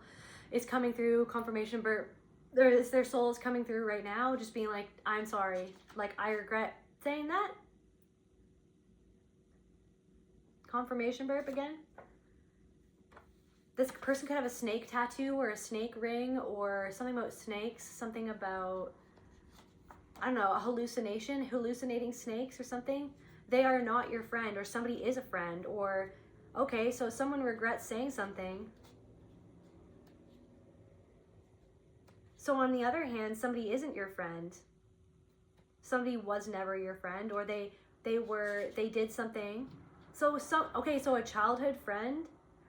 is coming through, confirmation burp. Their soul is coming through right now, just being like, I'm sorry. Like, I regret saying that. Confirmation burp again. This person could have a snake tattoo or a snake ring or something about snakes, something about, I don't know, a hallucinating snakes or something. They are not your friend, or somebody is a friend, or, okay, so someone regrets saying something. So on the other hand, somebody isn't your friend. Somebody was never your friend, or they did something. So a childhood friend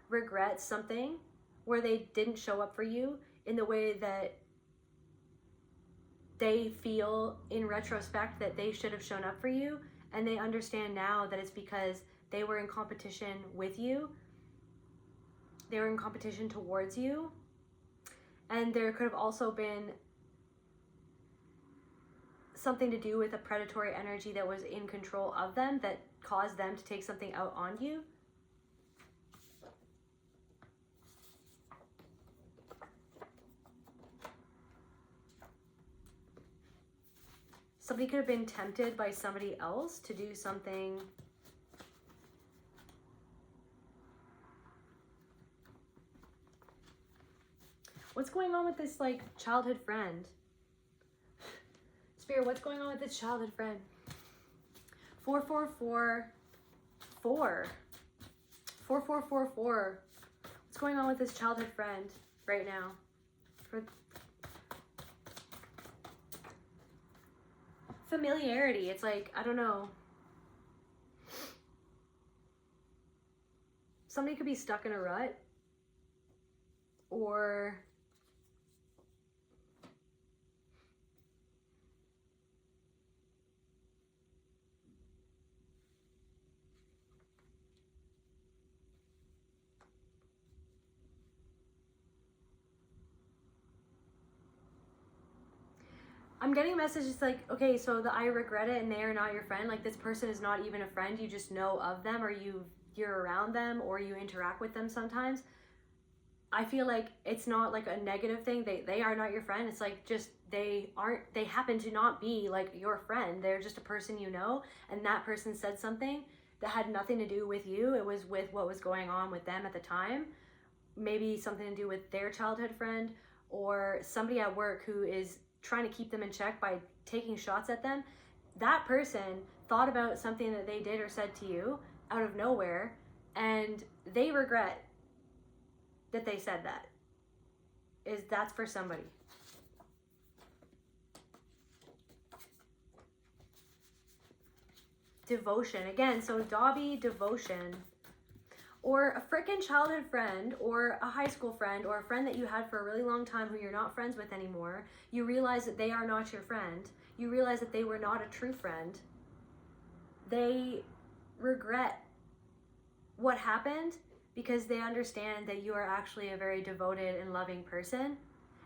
regrets something where they didn't show up for you in the way that they feel in retrospect that they should have shown up for you, and they understand now that it's because they were in competition with you. They were in competition towards you. And there could have also been something to do with a predatory energy that was in control of them that caused them to take something out on you. Somebody could have been tempted by somebody else to do something What's going on with this, like, childhood friend? Spirit, what's going on with this childhood friend? 4444. 4444. What's going on with this childhood friend right now? For familiarity, it's like, I don't know. Somebody could be stuck in a rut, or I'm getting messages like, okay, so the I regret it and they are not your friend. Like, this person is not even a friend. You just know of them, or you're around them, or you interact with them sometimes. I feel like it's not like a negative thing. They are not your friend. It's like, just they happen to not be like your friend. They're just a person you know, and that person said something that had nothing to do with you. It was with what was going on with them at the time. Maybe something to do with their childhood friend, or somebody at work who is trying to keep them in check by taking shots at them. That person thought about something that they did or said to you out of nowhere, and they regret that they said that. That's for somebody. Devotion. Again, so Dobby, devotion. Or a freaking childhood friend, or a high school friend, or a friend that you had for a really long time who you're not friends with anymore. You realize that they are not your friend. You realize that they were not a true friend. They regret what happened because they understand that you are actually a very devoted and loving person,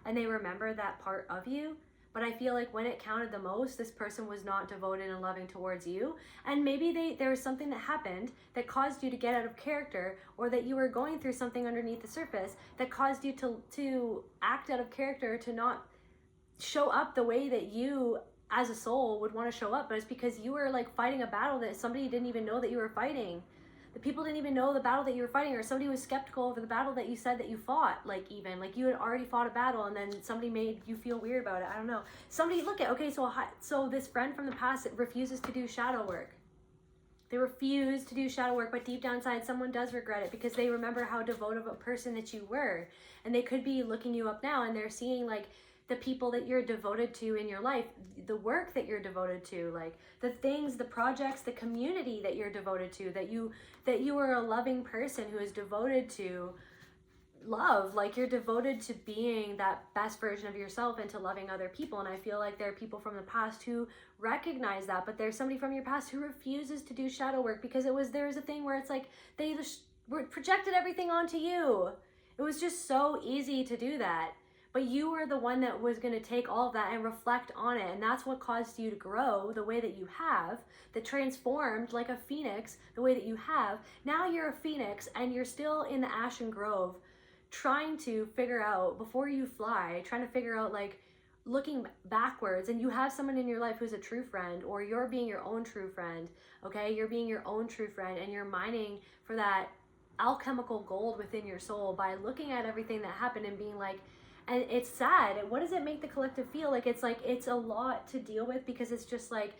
and they remember that part of you. But I feel like when it counted the most, this person was not devoted and loving towards you. And maybe there was something that happened that caused you to get out of character, or that you were going through something underneath the surface that caused you to act out of character, to not show up the way that you as a soul would want to show up. But it's because you were like fighting a battle that somebody didn't even know that you were fighting. The people didn't even know the battle that you were fighting, or somebody was skeptical over the battle that you said that you fought. Like, even like you had already fought a battle, and then somebody made you feel weird about it. I don't know. Somebody, look at, okay, so this friend from the past refuses to do shadow work. They refuse to do shadow work, but deep down inside, someone does regret it because they remember how devoted of a person that you were. And they could be looking you up now, and they're seeing like the people that you're devoted to in your life, the work that you're devoted to, like the things, the projects, the community that you're devoted to, that you are a loving person who is devoted to love, like you're devoted to being that best version of yourself and to loving other people. And I feel like there are people from the past who recognize that, but there's somebody from your past who refuses to do shadow work because there's a thing where it's like they just projected everything onto you. It was just so easy to do that. But you were the one that was going to take all of that and reflect on it. And that's what caused you to grow the way that you have, that transformed like a phoenix the way that you have. Now you're a phoenix and you're still in the ashen grove trying to figure out, before you fly, trying to figure out, like, looking backwards. And you have someone in your life who's a true friend, or you're being your own true friend, okay? You're being your own true friend, and you're mining for that alchemical gold within your soul by looking at everything that happened and being like, and it's sad. What does it make the collective feel? Like, it's a lot to deal with, because it's just like,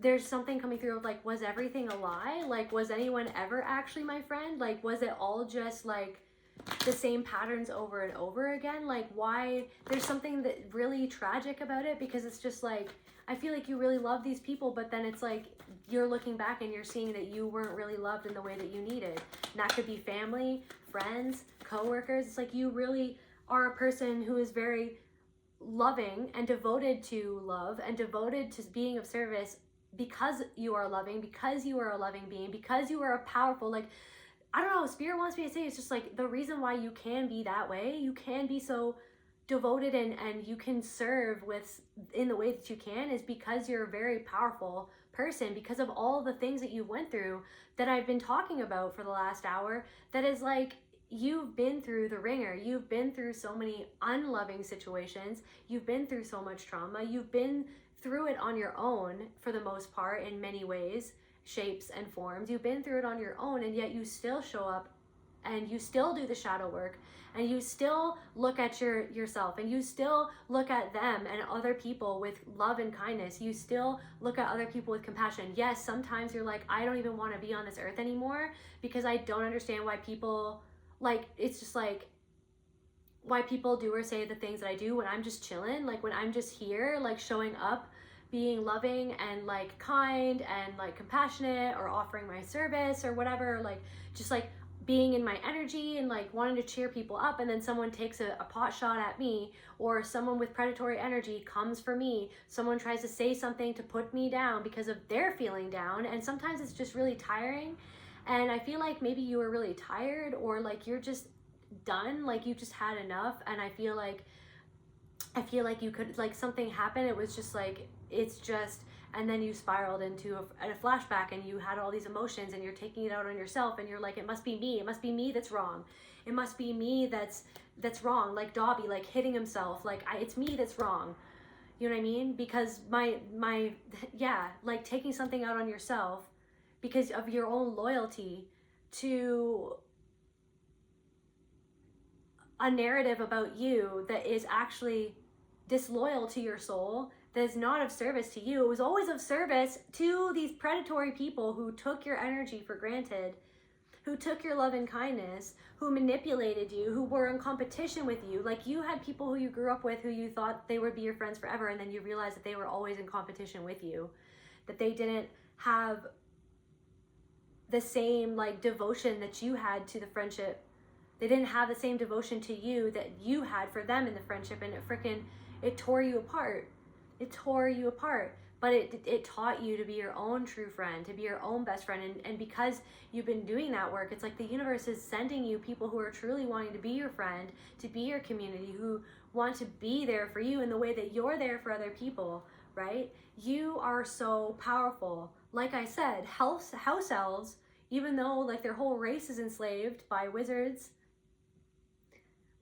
there's something coming through of like, was everything a lie? Like, was anyone ever actually my friend? Like, was it all just like the same patterns over and over again? Like, why? There's something that really tragic about it, because it's just like, I feel like you really love these people, but then it's like you're looking back and you're seeing that you weren't really loved in the way that you needed. And that could be family, friends, coworkers. It's like you really are a person who is very loving and devoted to love and devoted to being of service, because you are loving, because you are a loving being, because you are a powerful, like, I don't know, Spirit wants me to say, it's just like the reason why you can be that way, you can be so devoted and you can serve with in the way that you can, is because you're a very powerful person, because of all the things that you went through that I've been talking about for the last hour. That is like, you've been through the ringer, you've been through so many unloving situations, you've been through so much trauma, you've been through it on your own for the most part, in many ways, shapes and forms. You've been through it on your own, and yet you still show up and you still do the shadow work, and you still look at yourself, and you still look at them and other people with love and kindness. You still look at other people with compassion. Yes, sometimes you're like, I don't even want to be on this earth anymore, because I don't understand why people, like, it's just like, why people do or say the things that I do when I'm just chilling, like when I'm just here, like showing up, being loving and like kind and like compassionate, or offering my service or whatever, like just like being in my energy and like wanting to cheer people up, and then someone takes a pot shot at me, or someone with predatory energy comes for me, someone tries to say something to put me down because of their feeling down. And sometimes it's just really tiring, and I feel like maybe you were really tired, or like you're just done, like you just had enough. And I feel like you could, like, something happened, it was just like, it's just, and then you spiraled into a flashback, and you had all these emotions, and you're taking it out on yourself, and you're like, it must be me that's wrong, it must be me that's wrong, like Dobby, like hitting himself, like it's me that's wrong, you know what I mean? Because my yeah, like taking something out on yourself because of your own loyalty to a narrative about you that is actually disloyal to your soul, that is not of service to you. It was always of service to these predatory people who took your energy for granted, who took your love and kindness, who manipulated you, who were in competition with you. Like, you had people who you grew up with who you thought they would be your friends forever, and then you realize that they were always in competition with you, that they didn't have the same like devotion that you had to the friendship. They didn't have the same devotion to you that you had for them in the friendship, and it tore you apart. It tore you apart, but it taught you to be your own true friend, to be your own best friend. And because you've been doing that work, it's like the universe is sending you people who are truly wanting to be your friend, to be your community, who want to be there for you in the way that you're there for other people, right? You are so powerful. Like I said, house elves, even though like their whole race is enslaved by wizards,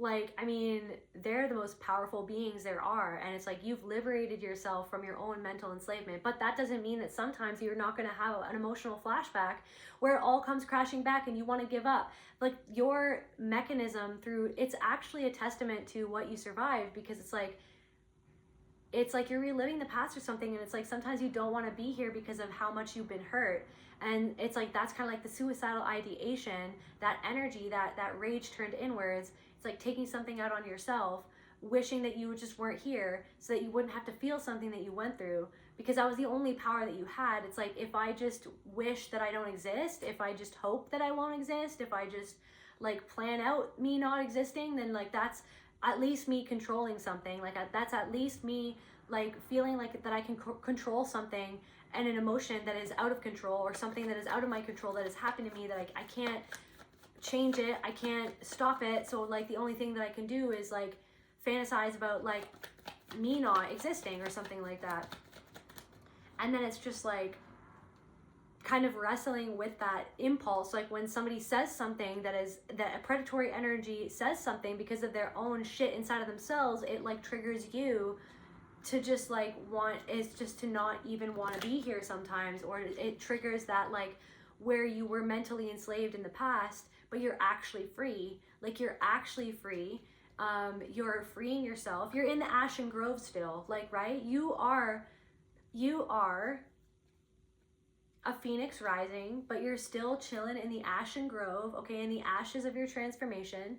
like, I mean, they're the most powerful beings there are. And it's like, you've liberated yourself from your own mental enslavement. But that doesn't mean that sometimes you're not going to have an emotional flashback where it all comes crashing back and you want to give up. Like, your mechanism through, it's actually a testament to what you survived, because it's like you're reliving the past or something. And it's like, sometimes you don't want to be here because of how much you've been hurt. And it's like, that's kind of like the suicidal ideation, that energy, that rage turned inwards. It's like taking something out on yourself, wishing that you just weren't here so that you wouldn't have to feel something that you went through, because that was the only power that you had. It's like, if I just wish that I don't exist, if I just hope that I won't exist, if I just like plan out me not existing, then like that's at least me controlling something. Like that's at least me like feeling like that I can control something and an emotion that is out of control, or something that is out of my control that has happened to me that I can't change it, I can't stop it. So like the only thing that I can do is like fantasize about like me not existing or something like that. And then it's just like kind of wrestling with that impulse. Like when somebody says something that a predatory energy says something because of their own shit inside of themselves, it like triggers you to just like to not even want to be here sometimes. Or it triggers that like where you were mentally enslaved in the past, but you're actually free. Like you're actually free. You're freeing yourself. You're in the Ashen Grove still, like, right? You are a phoenix rising, but you're still chilling in the Ashen Grove, okay, in the ashes of your transformation,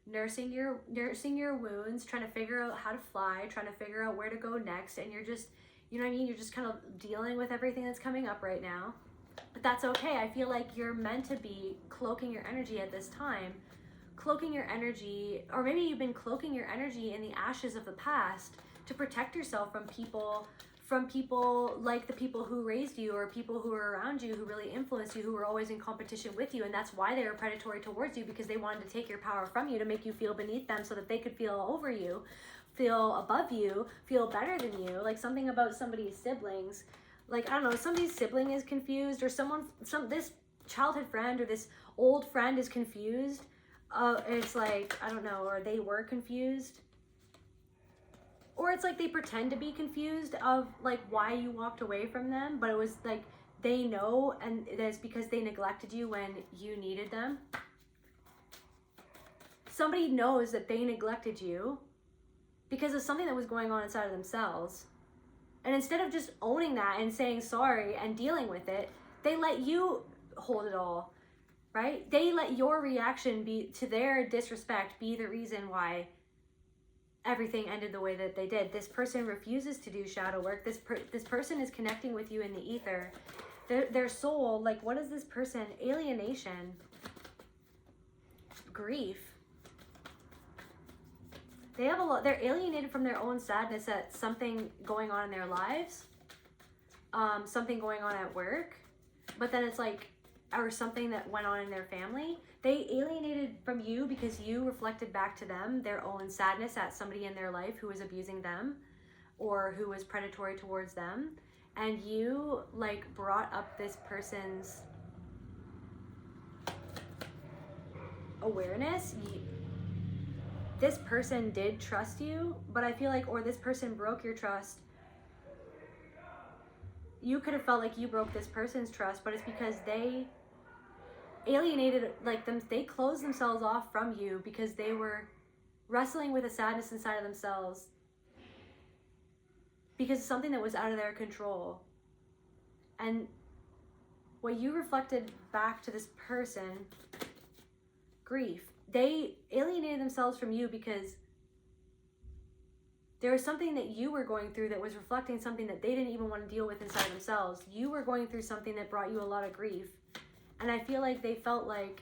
nursing your wounds, trying to figure out how to fly, trying to figure out where to go next. And you're just, you know what I mean? You're just kind of dealing with everything that's coming up right now. But that's okay. I feel like you're meant to be cloaking your energy at this time. Cloaking your energy, or maybe you've been cloaking your energy in the ashes of the past to protect yourself from people like the people who raised you, or people who are around you who really influenced you, who were always in competition with you. And that's why they were predatory towards you, because they wanted to take your power from you to make you feel beneath them so that they could feel over you, feel above you, feel better than you. Like something about somebody's siblings, like, I don't know, somebody's sibling is confused, or this childhood friend or this old friend is confused. It's like, I don't know, or they were confused. Or it's like they pretend to be confused of like why you walked away from them, but it was like they know, and it's because they neglected you when you needed them. Somebody knows that they neglected you because of something that was going on inside of themselves. And instead of just owning that and saying sorry and dealing with it, they let you hold it all, right? They let your reaction be to their disrespect be the reason why everything ended the way that they did. This person refuses to do shadow work. This person is connecting with you in the ether. Their soul, like, what is this person? Alienation, grief. They have a lot. They're alienated from their own sadness at something going on in their lives, something going on at work, but then it's like, or something that went on in their family. They alienated from you because you reflected back to them their own sadness at somebody in their life who was abusing them or who was predatory towards them. And you like brought up this person's awareness. This person did trust you, but I feel like, or this person broke your trust. You could have felt like you broke this person's trust, but it's because they alienated, like they closed themselves off from you because they were wrestling with a sadness inside of themselves because of something that was out of their control. And what you reflected back to this person, grief. They alienated themselves from you because there was something that you were going through that was reflecting something that they didn't even want to deal with inside themselves. You were going through something that brought you a lot of grief. And I feel like they felt like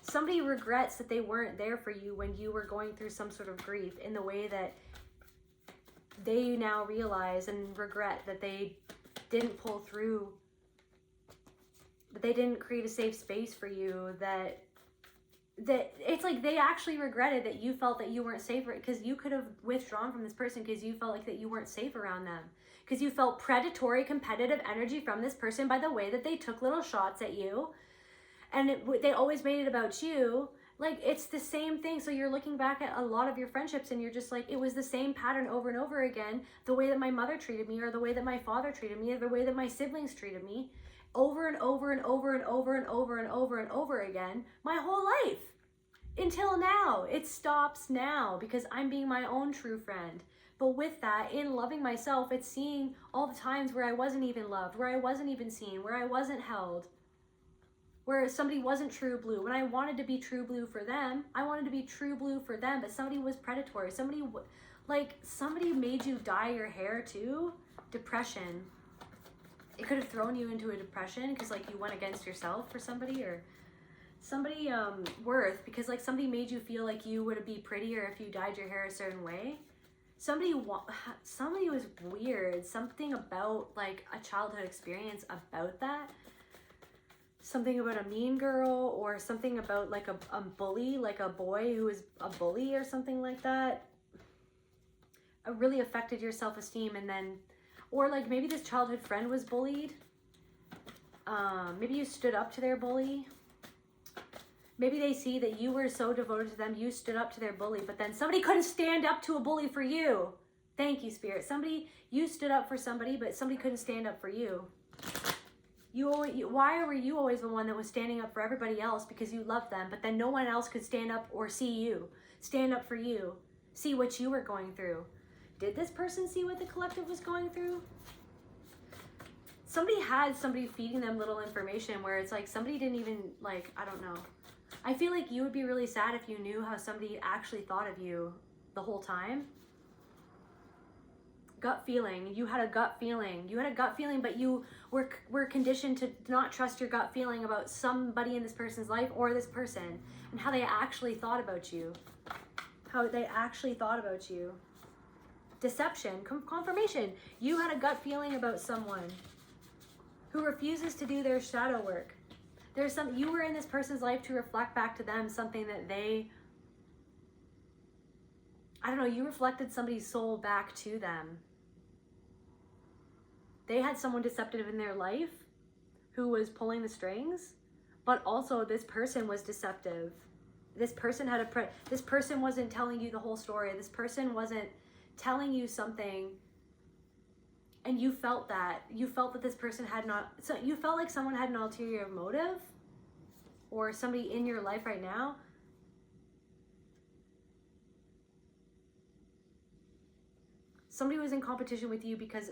somebody regrets that they weren't there for you when you were going through some sort of grief, in the way that they now realize and regret that they didn't pull through, that they didn't create a safe space for you, that it's like they actually regretted that you felt that you weren't safe, because you could have withdrawn from this person because you felt like that you weren't safe around them. Because you felt predatory, competitive energy from this person by the way that they took little shots at you. And they always made it about you. Like, it's the same thing. So you're looking back at a lot of your friendships and you're just like, it was the same pattern over and over again. The way that my mother treated me, or the way that my father treated me, or the way that my siblings treated me. Over and over and over and over and over and over and over again. My whole life. Until now. It stops now because I'm being my own true friend. But with that, in loving myself, it's seeing all the times where I wasn't even loved, where I wasn't even seen, where I wasn't held, where somebody wasn't true blue. When I wanted to be true blue for them, I wanted to be true blue for them, but somebody was predatory. Somebody made you dye your hair too. Depression it could have thrown you into a depression because like you went against yourself for somebody, or somebody worth, because like somebody made you feel like you would be prettier if you dyed your hair a certain way. Somebody was weird. Something about like a childhood experience about that. Something about a mean girl, or something about like a bully, like a boy who was a bully or something like that. It really affected your self-esteem. And then, or like maybe this childhood friend was bullied. Maybe you stood up to their bully. Maybe they see that you were so devoted to them, you stood up to their bully, but then somebody couldn't stand up to a bully for you. Thank you, Spirit. You stood up for somebody, but somebody couldn't stand up for you. Why were you always the one that was standing up for everybody else because you loved them, but then no one else could stand up or see you, stand up for you, see what you were going through? Did this person see what the collective was going through? Somebody had somebody feeding them little information where it's like somebody didn't even, like, I don't know. I feel like you would be really sad if you knew how somebody actually thought of you the whole time. Gut feeling. You had a gut feeling. You had a gut feeling, but you were conditioned to not trust your gut feeling about somebody in this person's life or this person and how they actually thought about you. How they actually thought about you. Deception. Confirmation. You had a gut feeling about someone who refuses to do their shadow work. You were in this person's life to reflect back to them something that you reflected somebody's soul back to them. They had someone deceptive in their life who was pulling the strings, but also this person was deceptive. This person this person wasn't telling you the whole story. This person wasn't telling you something, and you felt that. You felt that this person you felt like someone had an ulterior motive, or somebody in your life right now. Somebody was in competition with you because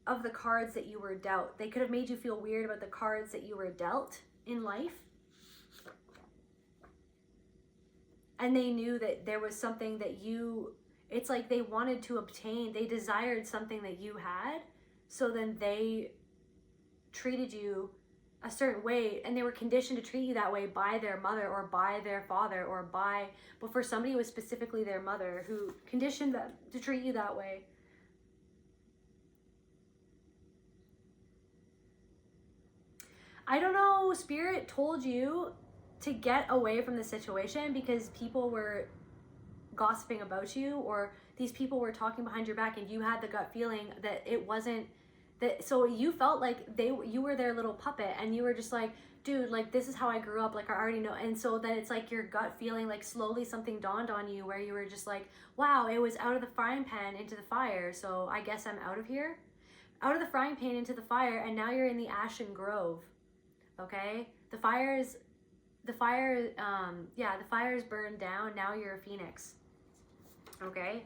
of the cards that you were dealt. They could have made you feel weird about the cards that you were dealt in life. And they knew that there was something that it's like they wanted to obtain, they desired something that you had, so then they treated you a certain way, and they were conditioned to treat you that way by their mother or by their father but for somebody it was specifically their mother who conditioned them to treat you that way. I don't know, Spirit told you to get away from the situation because people were gossiping about you, or these people were talking behind your back, and you had the gut feeling that it wasn't that. So you felt like you were their little puppet, and you were just like, dude, like, this is how I grew up, like, I already know. And so then it's like your gut feeling, like, slowly something dawned on you where you were just like, wow, it was out of the frying pan into the fire, so I guess I'm out of here. Out of the frying pan into the fire, and now you're in the ashen grove. Okay, the fire is burned down. Now you're a phoenix. Okay,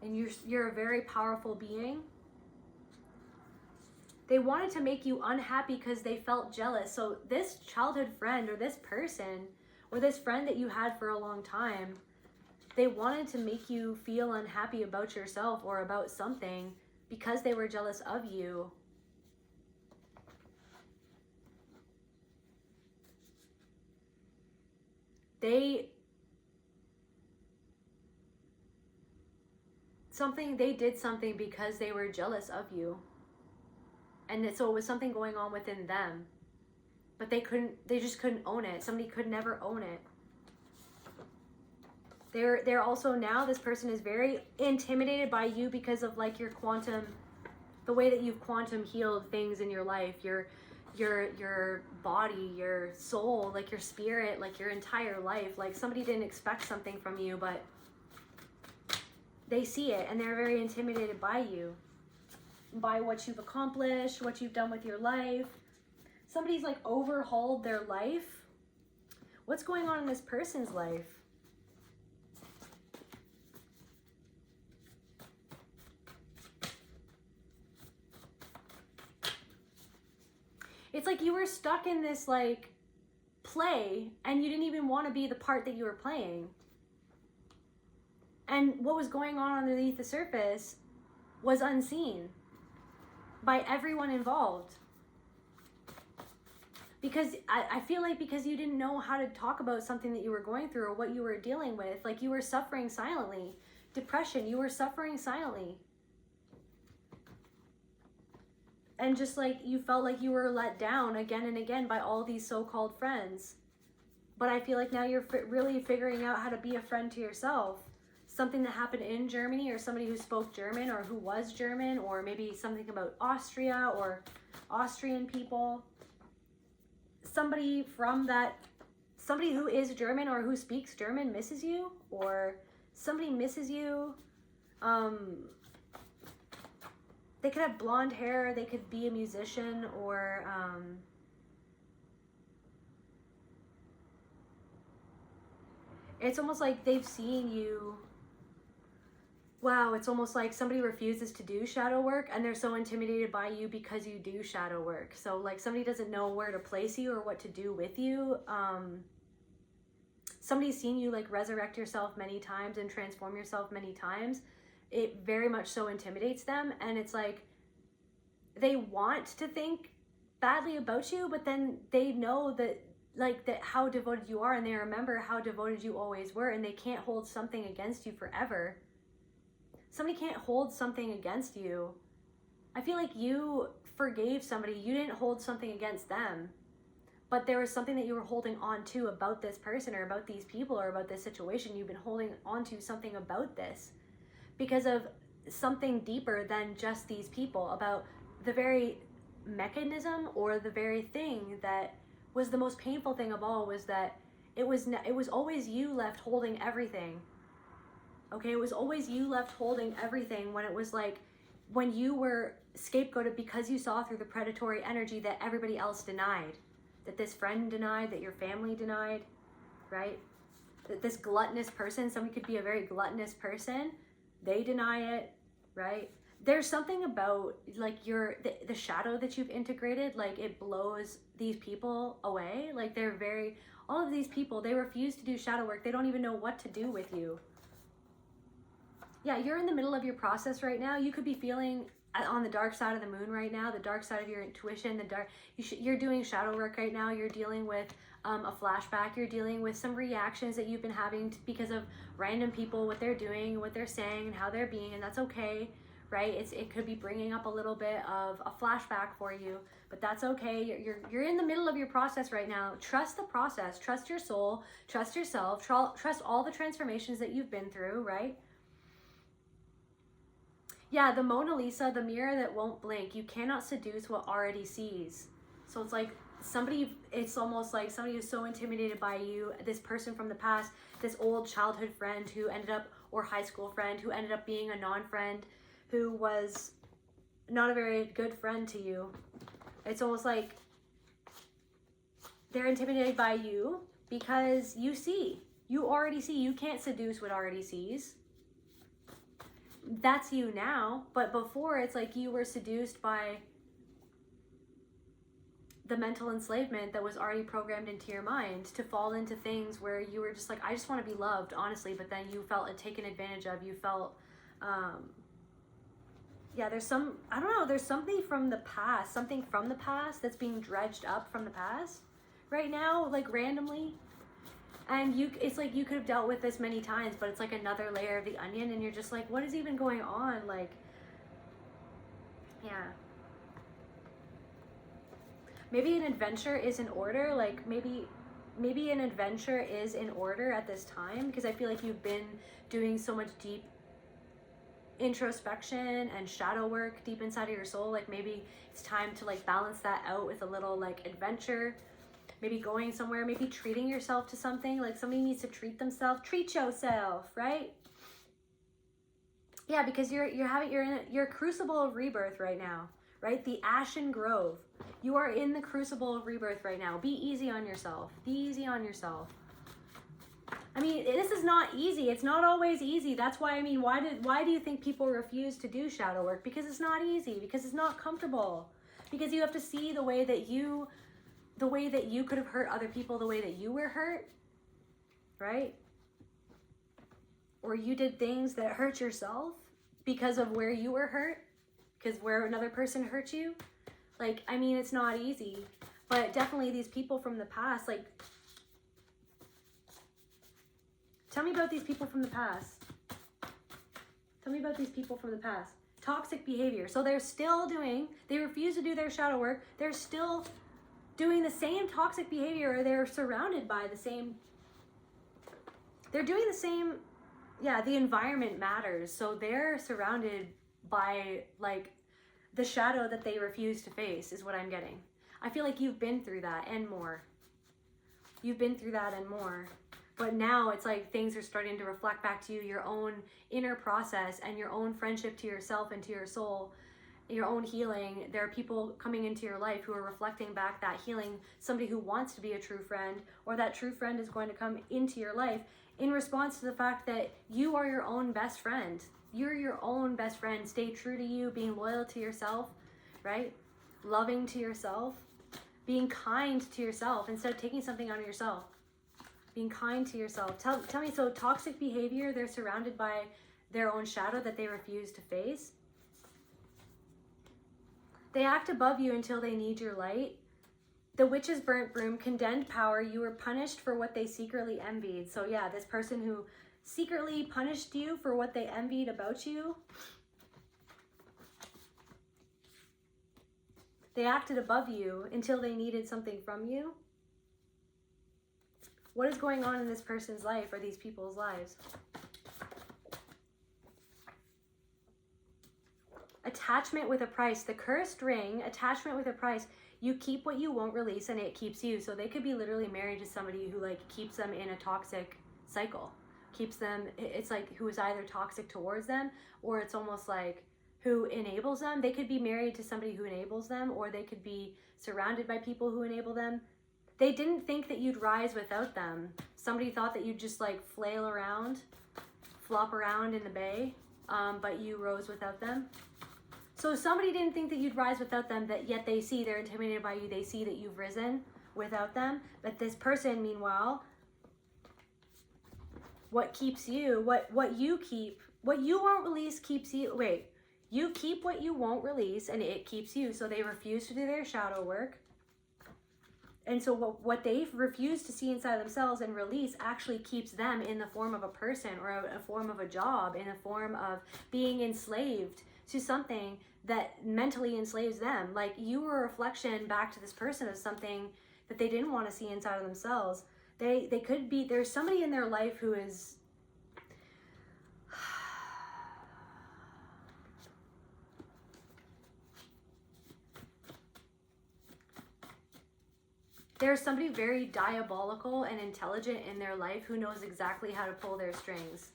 and you're a very powerful being. They wanted to make you unhappy because they felt jealous. So this childhood friend, or this person, or this friend that you had for a long time, they wanted to make you feel unhappy about yourself or about something because they were jealous of you. They did something because they were jealous of you. And so it was something going on within them. But they just couldn't own it. Somebody could never own it. They're also, now this person is very intimidated by you because of like your quantum, the way that you've quantum healed things in your life, your body, your soul, like your spirit, like your entire life. Like somebody didn't expect something from you, but they see it, and they're very intimidated by you, by what you've accomplished, what you've done with your life. Somebody's like overhauled their life. What's going on in this person's life? It's like you were stuck in this like play, and you didn't even want to be the part that you were playing. And what was going on underneath the surface was unseen by everyone involved. Because I feel like because you didn't know how to talk about something that you were going through or what you were dealing with, like you were suffering silently. Depression, you were suffering silently. And just like you felt like you were let down again and again by all these so-called friends. But I feel like now you're really figuring out how to be a friend to yourself. Something that happened in Germany, or somebody who spoke German or who was German, or maybe something about Austria or Austrian people. Somebody who is German or who speaks German misses you, or somebody misses you. They could have blonde hair, they could be a musician, or it's almost like they've seen you. Wow, it's almost like somebody refuses to do shadow work and they're so intimidated by you because you do shadow work. So like somebody doesn't know where to place you or what to do with you. Somebody's seen you like resurrect yourself many times and transform yourself many times. It very much so intimidates them, and it's like they want to think badly about you, but then they know that how devoted you are, and they remember how devoted you always were, and they can't hold something against you forever. Somebody can't hold something against you. I feel like you forgave somebody, you didn't hold something against them, but there was something that you were holding on to about this person or about these people or about this situation. You've been holding on to something about this because of something deeper than just these people, about the very mechanism or the very thing that was the most painful thing of all, was that it was always you left holding everything. Okay, it was always you left holding everything, when it was like, when you were scapegoated because you saw through the predatory energy that everybody else denied, that this friend denied, that your family denied, right? That this gluttonous person, somebody could be a very gluttonous person, they deny it, right? There's something about like the shadow that you've integrated, like it blows these people away. Like all of these people, they refuse to do shadow work. They don't even know what to do with you. Yeah, you're in the middle of your process right now. You could be feeling on the dark side of the moon right now, the dark side of your intuition, you're doing shadow work right now. You're dealing with a flashback. You're dealing with some reactions that you've been having because of random people, what they're doing, what they're saying, and how they're being, and that's okay, right? It could be bringing up a little bit of a flashback for you, but that's okay. You're in the middle of your process right now. Trust the process. Trust your soul. Trust yourself. Trust all the transformations that you've been through, right? Yeah, the Mona Lisa, the mirror that won't blink. You cannot seduce what already sees. So it's like it's almost like somebody who's so intimidated by you, this person from the past, this old childhood friend or high school friend who ended up being a non-friend, who was not a very good friend to you. It's almost like they're intimidated by you because you already see. You can't seduce what already sees. That's you now, but before it's like you were seduced by the mental enslavement that was already programmed into your mind to fall into things where you were just like, I just want to be loved, honestly, but then you felt taken advantage of. You felt there's something from the past that's being dredged up from the past right now, like randomly. And it's like you could have dealt with this many times, but it's like another layer of the onion, and you're just like, what is even going on? Like, yeah. Maybe an adventure is in order. Like maybe an adventure is in order at this time, because I feel like you've been doing so much deep introspection and shadow work deep inside of your soul. Like maybe it's time to like balance that out with a little like adventure. Maybe going somewhere, maybe treating yourself to something. Like somebody needs to treat themselves. Treat yourself, right? Yeah, because you're in your crucible of rebirth right now, right? The Ashen Grove. You are in the crucible of rebirth right now. Be easy on yourself. Be easy on yourself. I mean, this is not easy. It's not always easy. That's why, I mean, why do you think people refuse to do shadow work? Because it's not easy. Because it's not comfortable. Because you have to see the way that you could have hurt other people, the way that you were hurt, right? or you did things that hurt yourself because of where you were hurt, because where another person hurt you. Like, I mean, it's not easy, but definitely these people from the past, like, tell me about these people from the past. Tell me about these people from the past. Toxic behavior. So they're still doing, they refuse to do their shadow work. They're still doing the same toxic behavior, or they're surrounded by the same, they're doing the same, yeah, the environment matters. So they're surrounded by like the shadow that they refuse to face is what I'm getting. I feel like you've been through that and more. You've been through that and more. But now it's like things are starting to reflect back to you, your own inner process and your own friendship to yourself and to your soul, your own healing. There are people coming into your life who are reflecting back that healing, somebody who wants to be a true friend, or that true friend is going to come into your life in response to the fact that you are your own best friend. You're your own best friend. Stay true to you, being loyal to yourself, right? Loving to yourself, being kind to yourself instead of taking something out of yourself. Being kind to yourself. Tell me, so toxic behavior, they're surrounded by their own shadow that they refuse to face. They act above you until they need your light. The witch's burnt broom, condemned power, you were punished for what they secretly envied. So yeah, this person who secretly punished you for what they envied about you. They acted above you until they needed something from you. What is going on in this person's life or these people's lives? Attachment with a price. The cursed ring, attachment with a price. You keep what you won't release and it keeps you. So they could be literally married to somebody who like keeps them in a toxic cycle. Keeps them, it's like who is either toxic towards them or it's almost like who enables them. They could be married to somebody who enables them, or they could be surrounded by people who enable them. They didn't think that you'd rise without them. Somebody thought that you'd just like flail around, flop around in the bay, but you rose without them. So somebody didn't think that you'd rise without them, that yet they see, they're intimidated by you, they see that you've risen without them. But this person, meanwhile, what keeps you, what you keep, what you won't release keeps you, wait, you keep what you won't release and it keeps you. So they refuse to do their shadow work. And so what they refuse to see inside themselves and release actually keeps them in the form of a person or a form of a job, in a form of being enslaved to something that mentally enslaves them. Like you were a reflection back to this person of something that they didn't want to see inside of themselves. They could be, there's somebody in their life who is, there's somebody very diabolical and intelligent in their life who knows exactly how to pull their strings.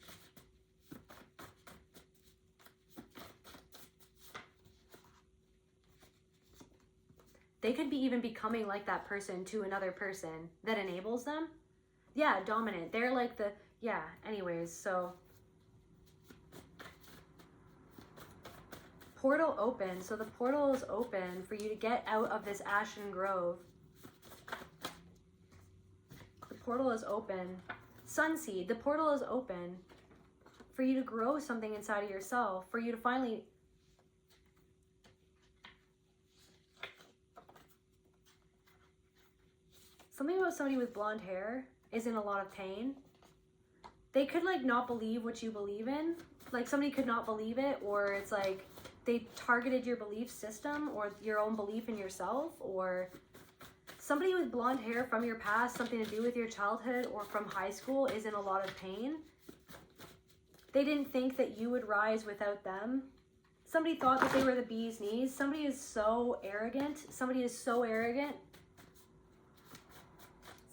They could be even becoming like that person to another person that enables them. Yeah, dominant. They're like the, yeah, anyways, so. Portal open. So the portal is open for you to get out of this ashen grove. Portal is open. Sunseed, the portal is open for you to grow something inside of yourself, for you to finally something about somebody with blonde hair is in a lot of pain. They could like not believe what you believe in. Like somebody could not believe it, or it's like they targeted your belief system or your own belief in yourself, or somebody with blonde hair from your past, something to do with your childhood or from high school, is in a lot of pain. They didn't think that you would rise without them. Somebody thought that they were the bee's knees. Somebody is so arrogant. Somebody is so arrogant.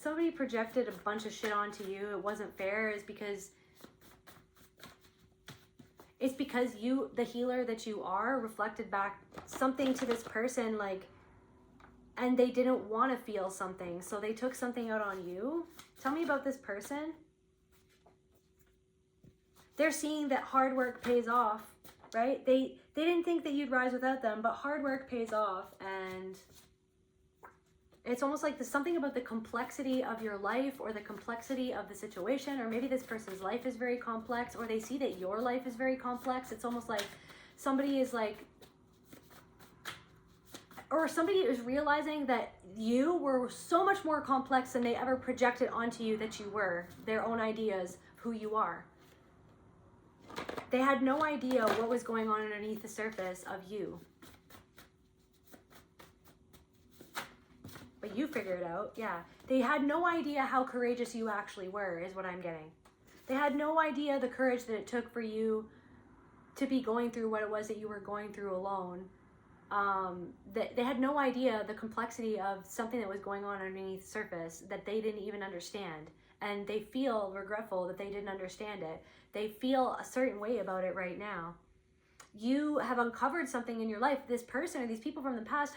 Somebody projected a bunch of shit onto you. It wasn't fair. It's because you, the healer that you are, reflected back something to this person, like, and they didn't want to feel something, so they took something out on you. Tell me about this person. They're seeing that hard work pays off, right? They didn't think that you'd rise without them, but hard work pays off, and It's almost like there's something about the complexity of your life or the complexity of the situation, or maybe this person's life is very complex, or they see that your life is very complex. It's almost like somebody is like, or somebody is realizing that you were so much more complex than they ever projected onto you that you were, their own ideas of who you are. They had no idea what was going on underneath the surface of you. But you figured it out, yeah. They had no idea how courageous you actually were, is what I'm getting. They had no idea the courage that it took for you to be going through what it was that you were going through alone. They had no idea the complexity of something that was going on underneath the surface that they didn't even understand. And they feel regretful that they didn't understand it. They feel a certain way about it right now. You have uncovered something in your life. This person or these people from the past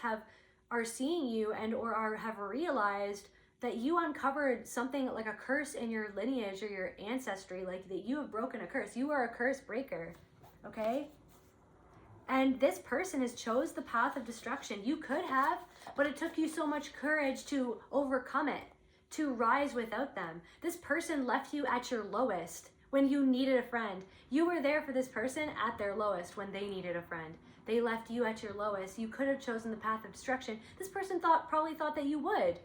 are seeing you and or have realized that you uncovered something like a curse in your lineage or your ancestry, like that you have broken a curse. You are a curse breaker, okay? And this person has chose the path of destruction. You could have, but it took you so much courage to overcome it, to rise without them. This person left you at your lowest when you needed a friend. You were there for this person at their lowest when they needed a friend. They left you at your lowest. You could have chosen the path of destruction. This person probably thought that you would,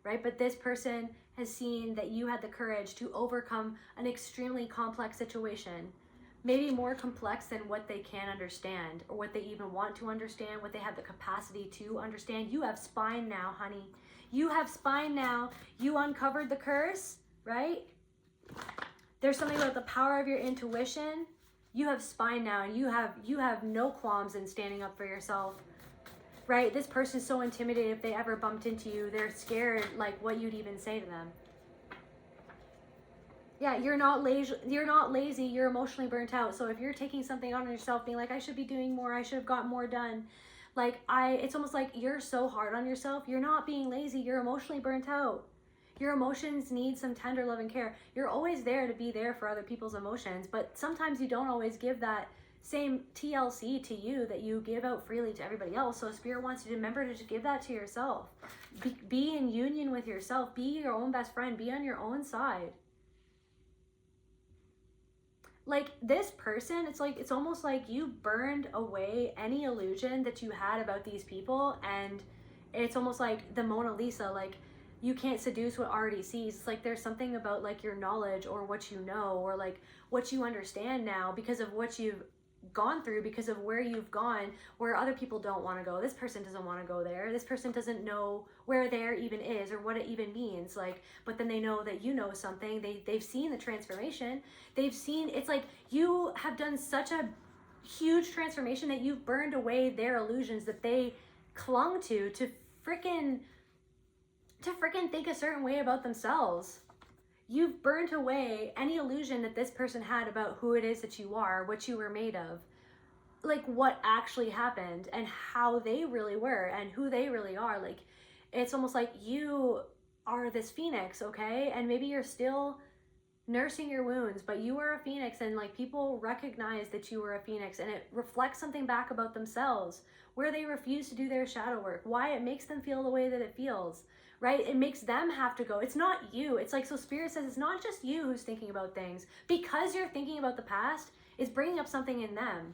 right? But this person has seen that you had the courage to overcome an extremely complex situation, maybe more complex than what they can understand or what they even want to understand, what they have the capacity to understand. You have spine now, honey. You have spine now. You uncovered the curse, right? There's something about the power of your intuition. You have spine now, and you have no qualms in standing up for yourself, right? This person's so intimidated if they ever bumped into you. They're scared, like, what you'd even say to them. Yeah, you're not lazy. You're emotionally burnt out. So if you're taking something on yourself, being like, I should be doing more, I should have got more done. It's almost like you're so hard on yourself. You're not being lazy. You're emotionally burnt out. Your emotions need some tender love and care. You're always there to be there for other people's emotions, but sometimes you don't always give that same TLC to you that you give out freely to everybody else. So Spirit wants you to remember to just give that to yourself. Be in union with yourself. Be your own best friend. Be on your own side. Like this person, it's almost like you burned away any illusion that you had about these people, and it's almost like the Mona Lisa, like you can't seduce what already sees. It's like there's something about like your knowledge or what you know or like what you understand now because of what you've gone through, because of where you've gone, where other people don't want to go. This person doesn't want to go there. This person doesn't know where there even is or what it even means. Like, but then they know that you know something. They've seen the transformation. They've seen, it's like you have done such a huge transformation that you've burned away their illusions that they clung to freaking think a certain way about themselves. You've burnt away any illusion that this person had about who it is that you are, what you were made of, like what actually happened and how they really were and who they really are. Like, it's almost like you are this phoenix, okay? And maybe you're still nursing your wounds, but you are a phoenix, and like people recognize that you were a phoenix, and it reflects something back about themselves where they refuse to do their shadow work, why it makes them feel the way that it feels. Right? It makes them have to go. It's not you. It's like, so Spirit says it's not just you who's thinking about things. Because you're thinking about the past, it's bringing up something in them.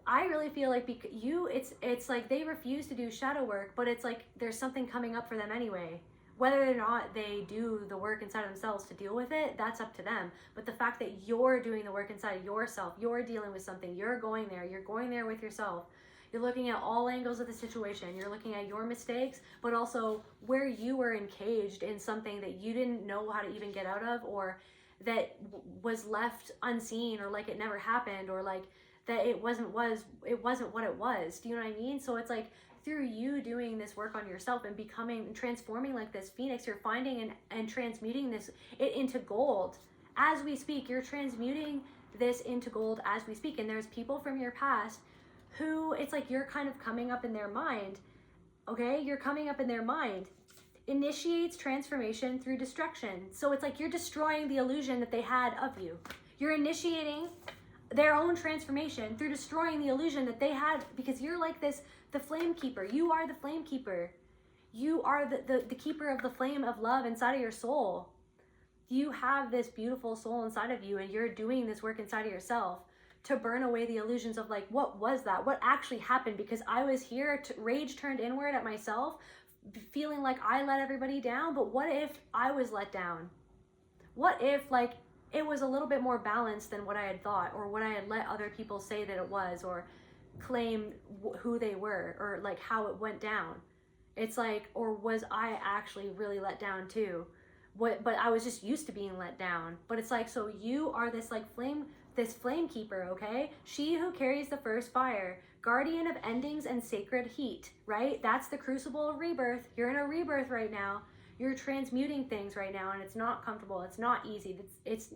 I really feel like it's like they refuse to do shadow work, but it's like there's something coming up for them anyway. Whether or not they do the work inside of themselves to deal with it, that's up to them. But the fact that you're doing the work inside of yourself, you're dealing with something, you're going there with yourself. You're looking at all angles of the situation. You're looking at your mistakes, but also where you were encaged in something that you didn't know how to even get out of, or that was left unseen, or like it never happened, or like that it wasn't what it was. Do you know what I mean? So it's like through you doing this work on yourself and transforming like this phoenix, you're finding and transmuting it into gold. As we speak, you're transmuting this into gold as we speak. And there's people from your past who it's like you're kind of coming up in their mind, okay? You're coming up in their mind. Initiates transformation through destruction. So it's like you're destroying the illusion that they had of you. You're initiating their own transformation through destroying the illusion that they had, because you're like this, the flame keeper. You are the flame keeper. You are the keeper of the flame of love inside of your soul. You have this beautiful soul inside of you, and you're doing this work inside of yourself to burn away the illusions of like, what was that? What actually happened? Because I was here, rage turned inward at myself, feeling like I let everybody down. But what if I was let down? What if like it was a little bit more balanced than what I had thought, or what I had let other people say that it was, or claim who they were, or like how it went down? It's like, or was I actually really let down too? But I was just used to being let down. But it's like, so you are this like this flame keeper, okay? She who carries the first fire, guardian of endings and sacred heat, right? That's the crucible of rebirth. You're in a rebirth right now. You're transmuting things right now, and it's not comfortable. It's not easy. It's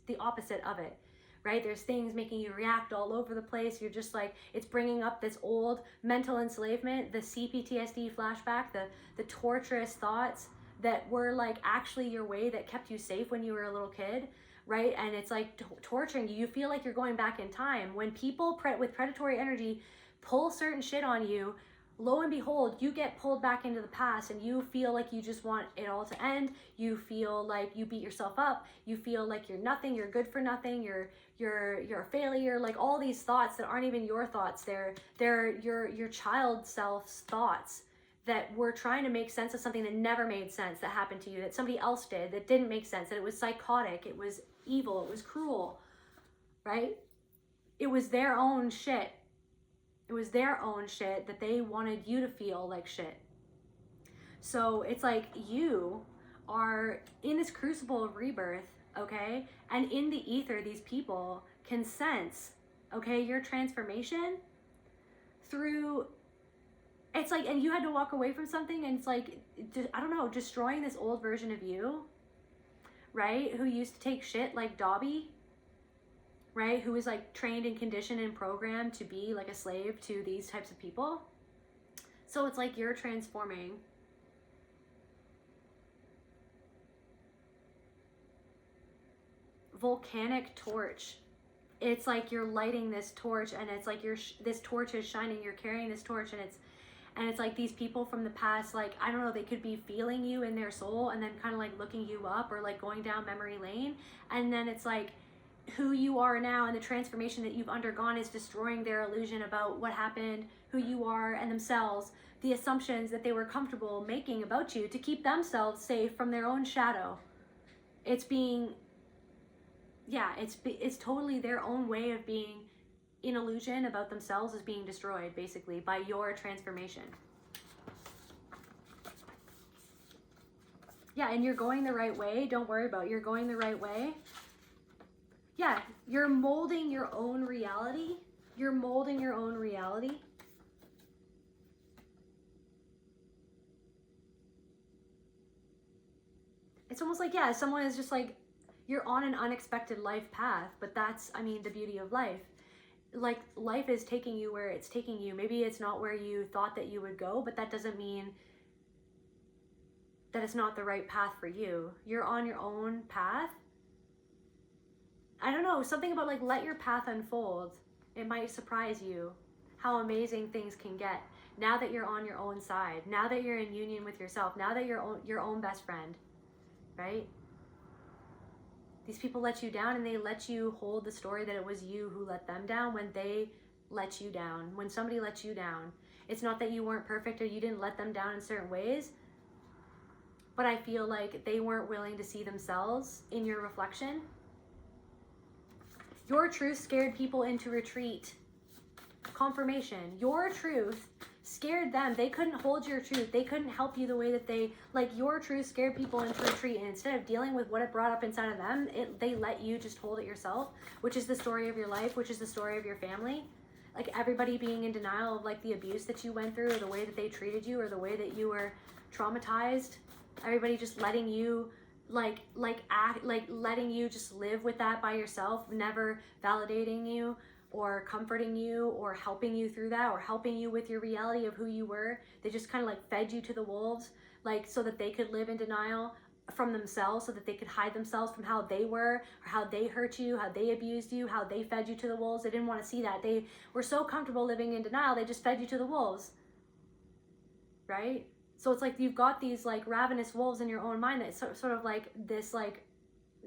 the opposite of it, right? There's things making you react all over the place. You're just like, it's bringing up this old mental enslavement, the CPTSD flashback, the torturous thoughts that were like actually your way that kept you safe when you were a little kid, right? And it's like torturing you. You feel like you're going back in time. When people with predatory energy pull certain shit on you, lo and behold, you get pulled back into the past, and you feel like you just want it all to end. You feel like you beat yourself up. You feel like you're nothing. You're good for nothing. You're a failure. Like all these thoughts that aren't even your thoughts. They're your child self's thoughts that were trying to make sense of something that never made sense, that happened to you, that somebody else did, that didn't make sense, that it was psychotic, it was evil, it was cruel, right? It was their own shit. It was their own shit that they wanted you to feel like shit. So it's like you are in this crucible of rebirth, okay? And in the ether, these people can sense, okay, your transformation through, it's like, and you had to walk away from something, and it's like, I don't know, destroying this old version of you, right? Who used to take shit like Dobby, right? Who was like trained and conditioned and programmed to be like a slave to these types of people. So it's like you're transforming. Volcanic torch. It's like you're lighting this torch, and it's like this torch is shining. You're carrying this torch, and it's like these people from the past, like, I don't know, they could be feeling you in their soul, and then kind of like looking you up, or like going down memory lane. And then it's like who you are now, and the transformation that you've undergone is destroying their illusion about what happened, who you are, and themselves, the assumptions that they were comfortable making about you to keep themselves safe from their own shadow. It's being, yeah, it's totally their own way of being in illusion about themselves is being destroyed, basically, by your transformation. Yeah, and you're going the right way. Don't worry about it. You're going the right way. Yeah, you're molding your own reality. You're molding your own reality. It's almost like, yeah, someone is just like, you're on an unexpected life path, but that's, I mean, the beauty of life. Like, life is taking you where it's taking you. Maybe it's not where you thought that you would go, but that doesn't mean that it's not the right path for you. You're on your own path. I don't know, something about like, let your path unfold. It might surprise you how amazing things can get now that you're on your own side, now that you're in union with yourself, now that you're your own best friend, right? These people let you down, and they let you hold the story that it was you who let them down when they let you down. When somebody let you down, it's not that you weren't perfect or you didn't let them down in certain ways, but I feel like they weren't willing to see themselves in your reflection. Your truth scared people into retreat. Confirmation. Your truth scared them. They couldn't hold your truth. They couldn't help you the way that they, like, your truth scared people into retreat, and instead of dealing with what it brought up inside of them, they let you just hold it yourself, which is the story of your life, which is the story of your family. Like, everybody being in denial of like the abuse that you went through, or the way that they treated you, or the way that you were traumatized. Everybody just letting you letting you just live with that by yourself, never validating you or comforting you or helping you through that or helping you with your reality of who you were. They just kind of like fed you to the wolves, like, so that they could live in denial from themselves, so that they could hide themselves from how they were, or how they hurt you, how they abused you, how they fed you to the wolves. They didn't want to see that. They were so comfortable living in denial, they just fed you to the wolves, right? So it's like you've got these like ravenous wolves in your own mind that sort of like this, like,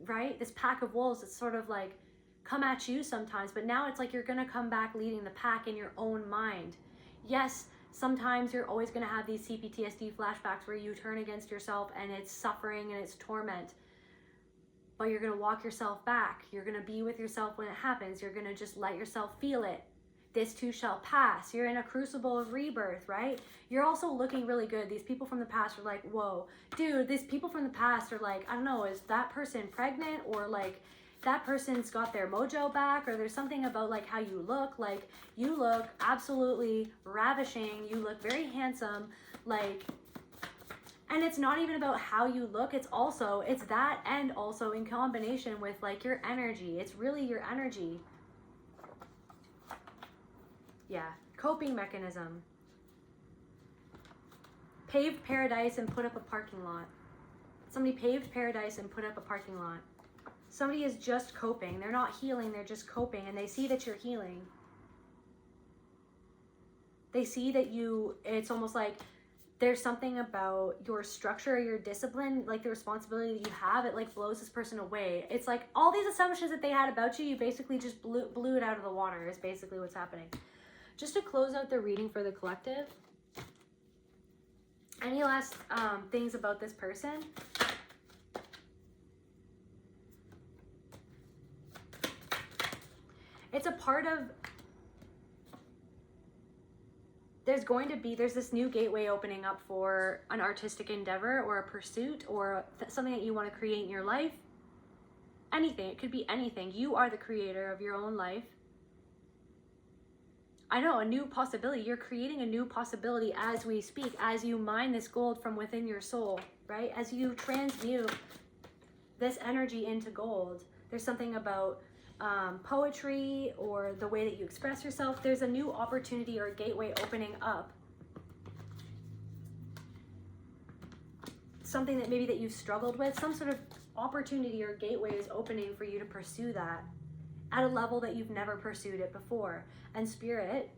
right, this pack of wolves that sort of like come at you sometimes, but now it's like you're gonna come back leading the pack in your own mind. Yes, sometimes you're always gonna have these CPTSD flashbacks where you turn against yourself and it's suffering and it's torment, but you're gonna walk yourself back. You're gonna be with yourself when it happens. You're gonna just let yourself feel it. This too shall pass. You're in a crucible of rebirth, right? You're also looking really good. These people from the past are like, whoa, dude, these people from the past are like, I don't know, is that person pregnant, or like that person's got their mojo back, or there's something about like how you look. Like, you look absolutely ravishing. You look very handsome. Like, and it's not even about how you look. It's that, and also in combination with like your energy. It's really your energy. Yeah, coping mechanism. Paved paradise and put up a parking lot. Somebody paved paradise and put up a parking lot. Somebody is just coping. They're not healing, they're just coping, and they see that you're healing. They see that it's almost like there's something about your structure, your discipline, like the responsibility that you have, it like blows this person away. It's like all these assumptions that they had about you, you basically just blew it out of the water, is basically what's happening. Just to close out the reading for the collective, any last things about this person? It's a part of, there's this new gateway opening up for an artistic endeavor or a pursuit or something that you want to create in your life. Anything, it could be anything. You are the creator of your own life. I know, a new possibility. You're creating a new possibility as we speak, as you mine this gold from within your soul, right? As you transmute this energy into gold. There's something about poetry or the way that you express yourself. There's a new opportunity or gateway opening up. Something that maybe that you've struggled with, some sort of opportunity or gateway is opening for you to pursue that at a level that you've never pursued it before. And Spirit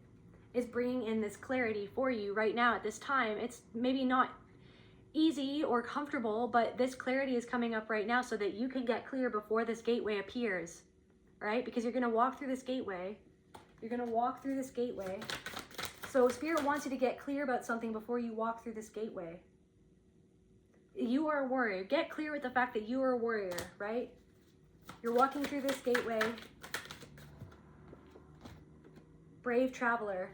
is bringing in this clarity for you right now at this time. It's maybe not easy or comfortable, but this clarity is coming up right now so that you can get clear before this gateway appears, right? Because you're going to walk through this gateway. You're going to walk through this gateway. So Spirit wants you to get clear about something before you walk through this gateway. You are a warrior. Get clear with the fact that you are a warrior, right? You're walking through this gateway. Brave traveler.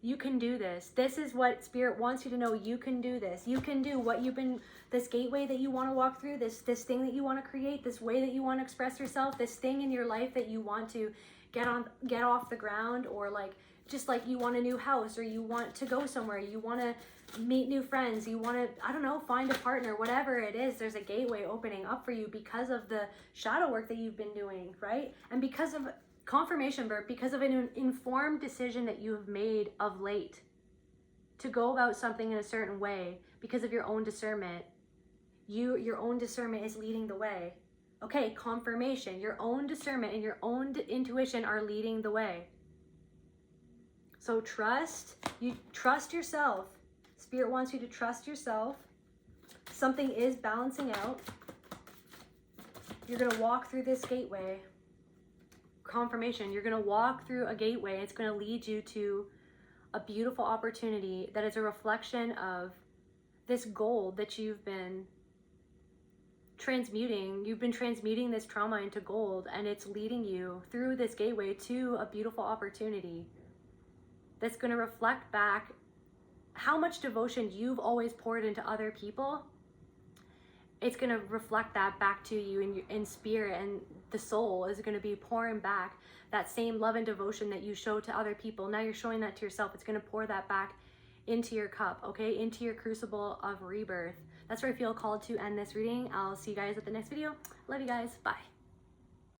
You can do this. This is what Spirit wants you to know. You can do this. You can do what you've been, this gateway that you want to walk through, this thing that you want to create, this way that you want to express yourself, this thing in your life that you want to get off the ground, or like, just like you want a new house, or you want to go somewhere, you want to meet new friends, you want to, I don't know, find a partner, whatever it is, there's a gateway opening up for you because of the shadow work that you've been doing, right? And because of confirmation birth, because of an informed decision that you have made of late to go about something in a certain way, because of your own discernment. Your own discernment is leading the way. Okay, confirmation. Your own discernment and your own intuition are leading the way. So trust yourself. Spirit wants you to trust yourself. Something is balancing out. You're going to walk through this gateway. Confirmation. You're going to walk through a gateway. It's going to lead you to a beautiful opportunity that is a reflection of this gold that you've been transmuting. You've been transmuting this trauma into gold, and it's leading you through this gateway to a beautiful opportunity that's going to reflect back how much devotion you've always poured into other people. It's going to reflect that back to you in spirit, and the soul is going to be pouring back that same love and devotion that you show to other people. Now you're showing that to yourself. It's going to pour that back into your cup, okay? Into your crucible of rebirth. That's where I feel called to end this reading. I'll see you guys at the next video. Love you guys. Bye.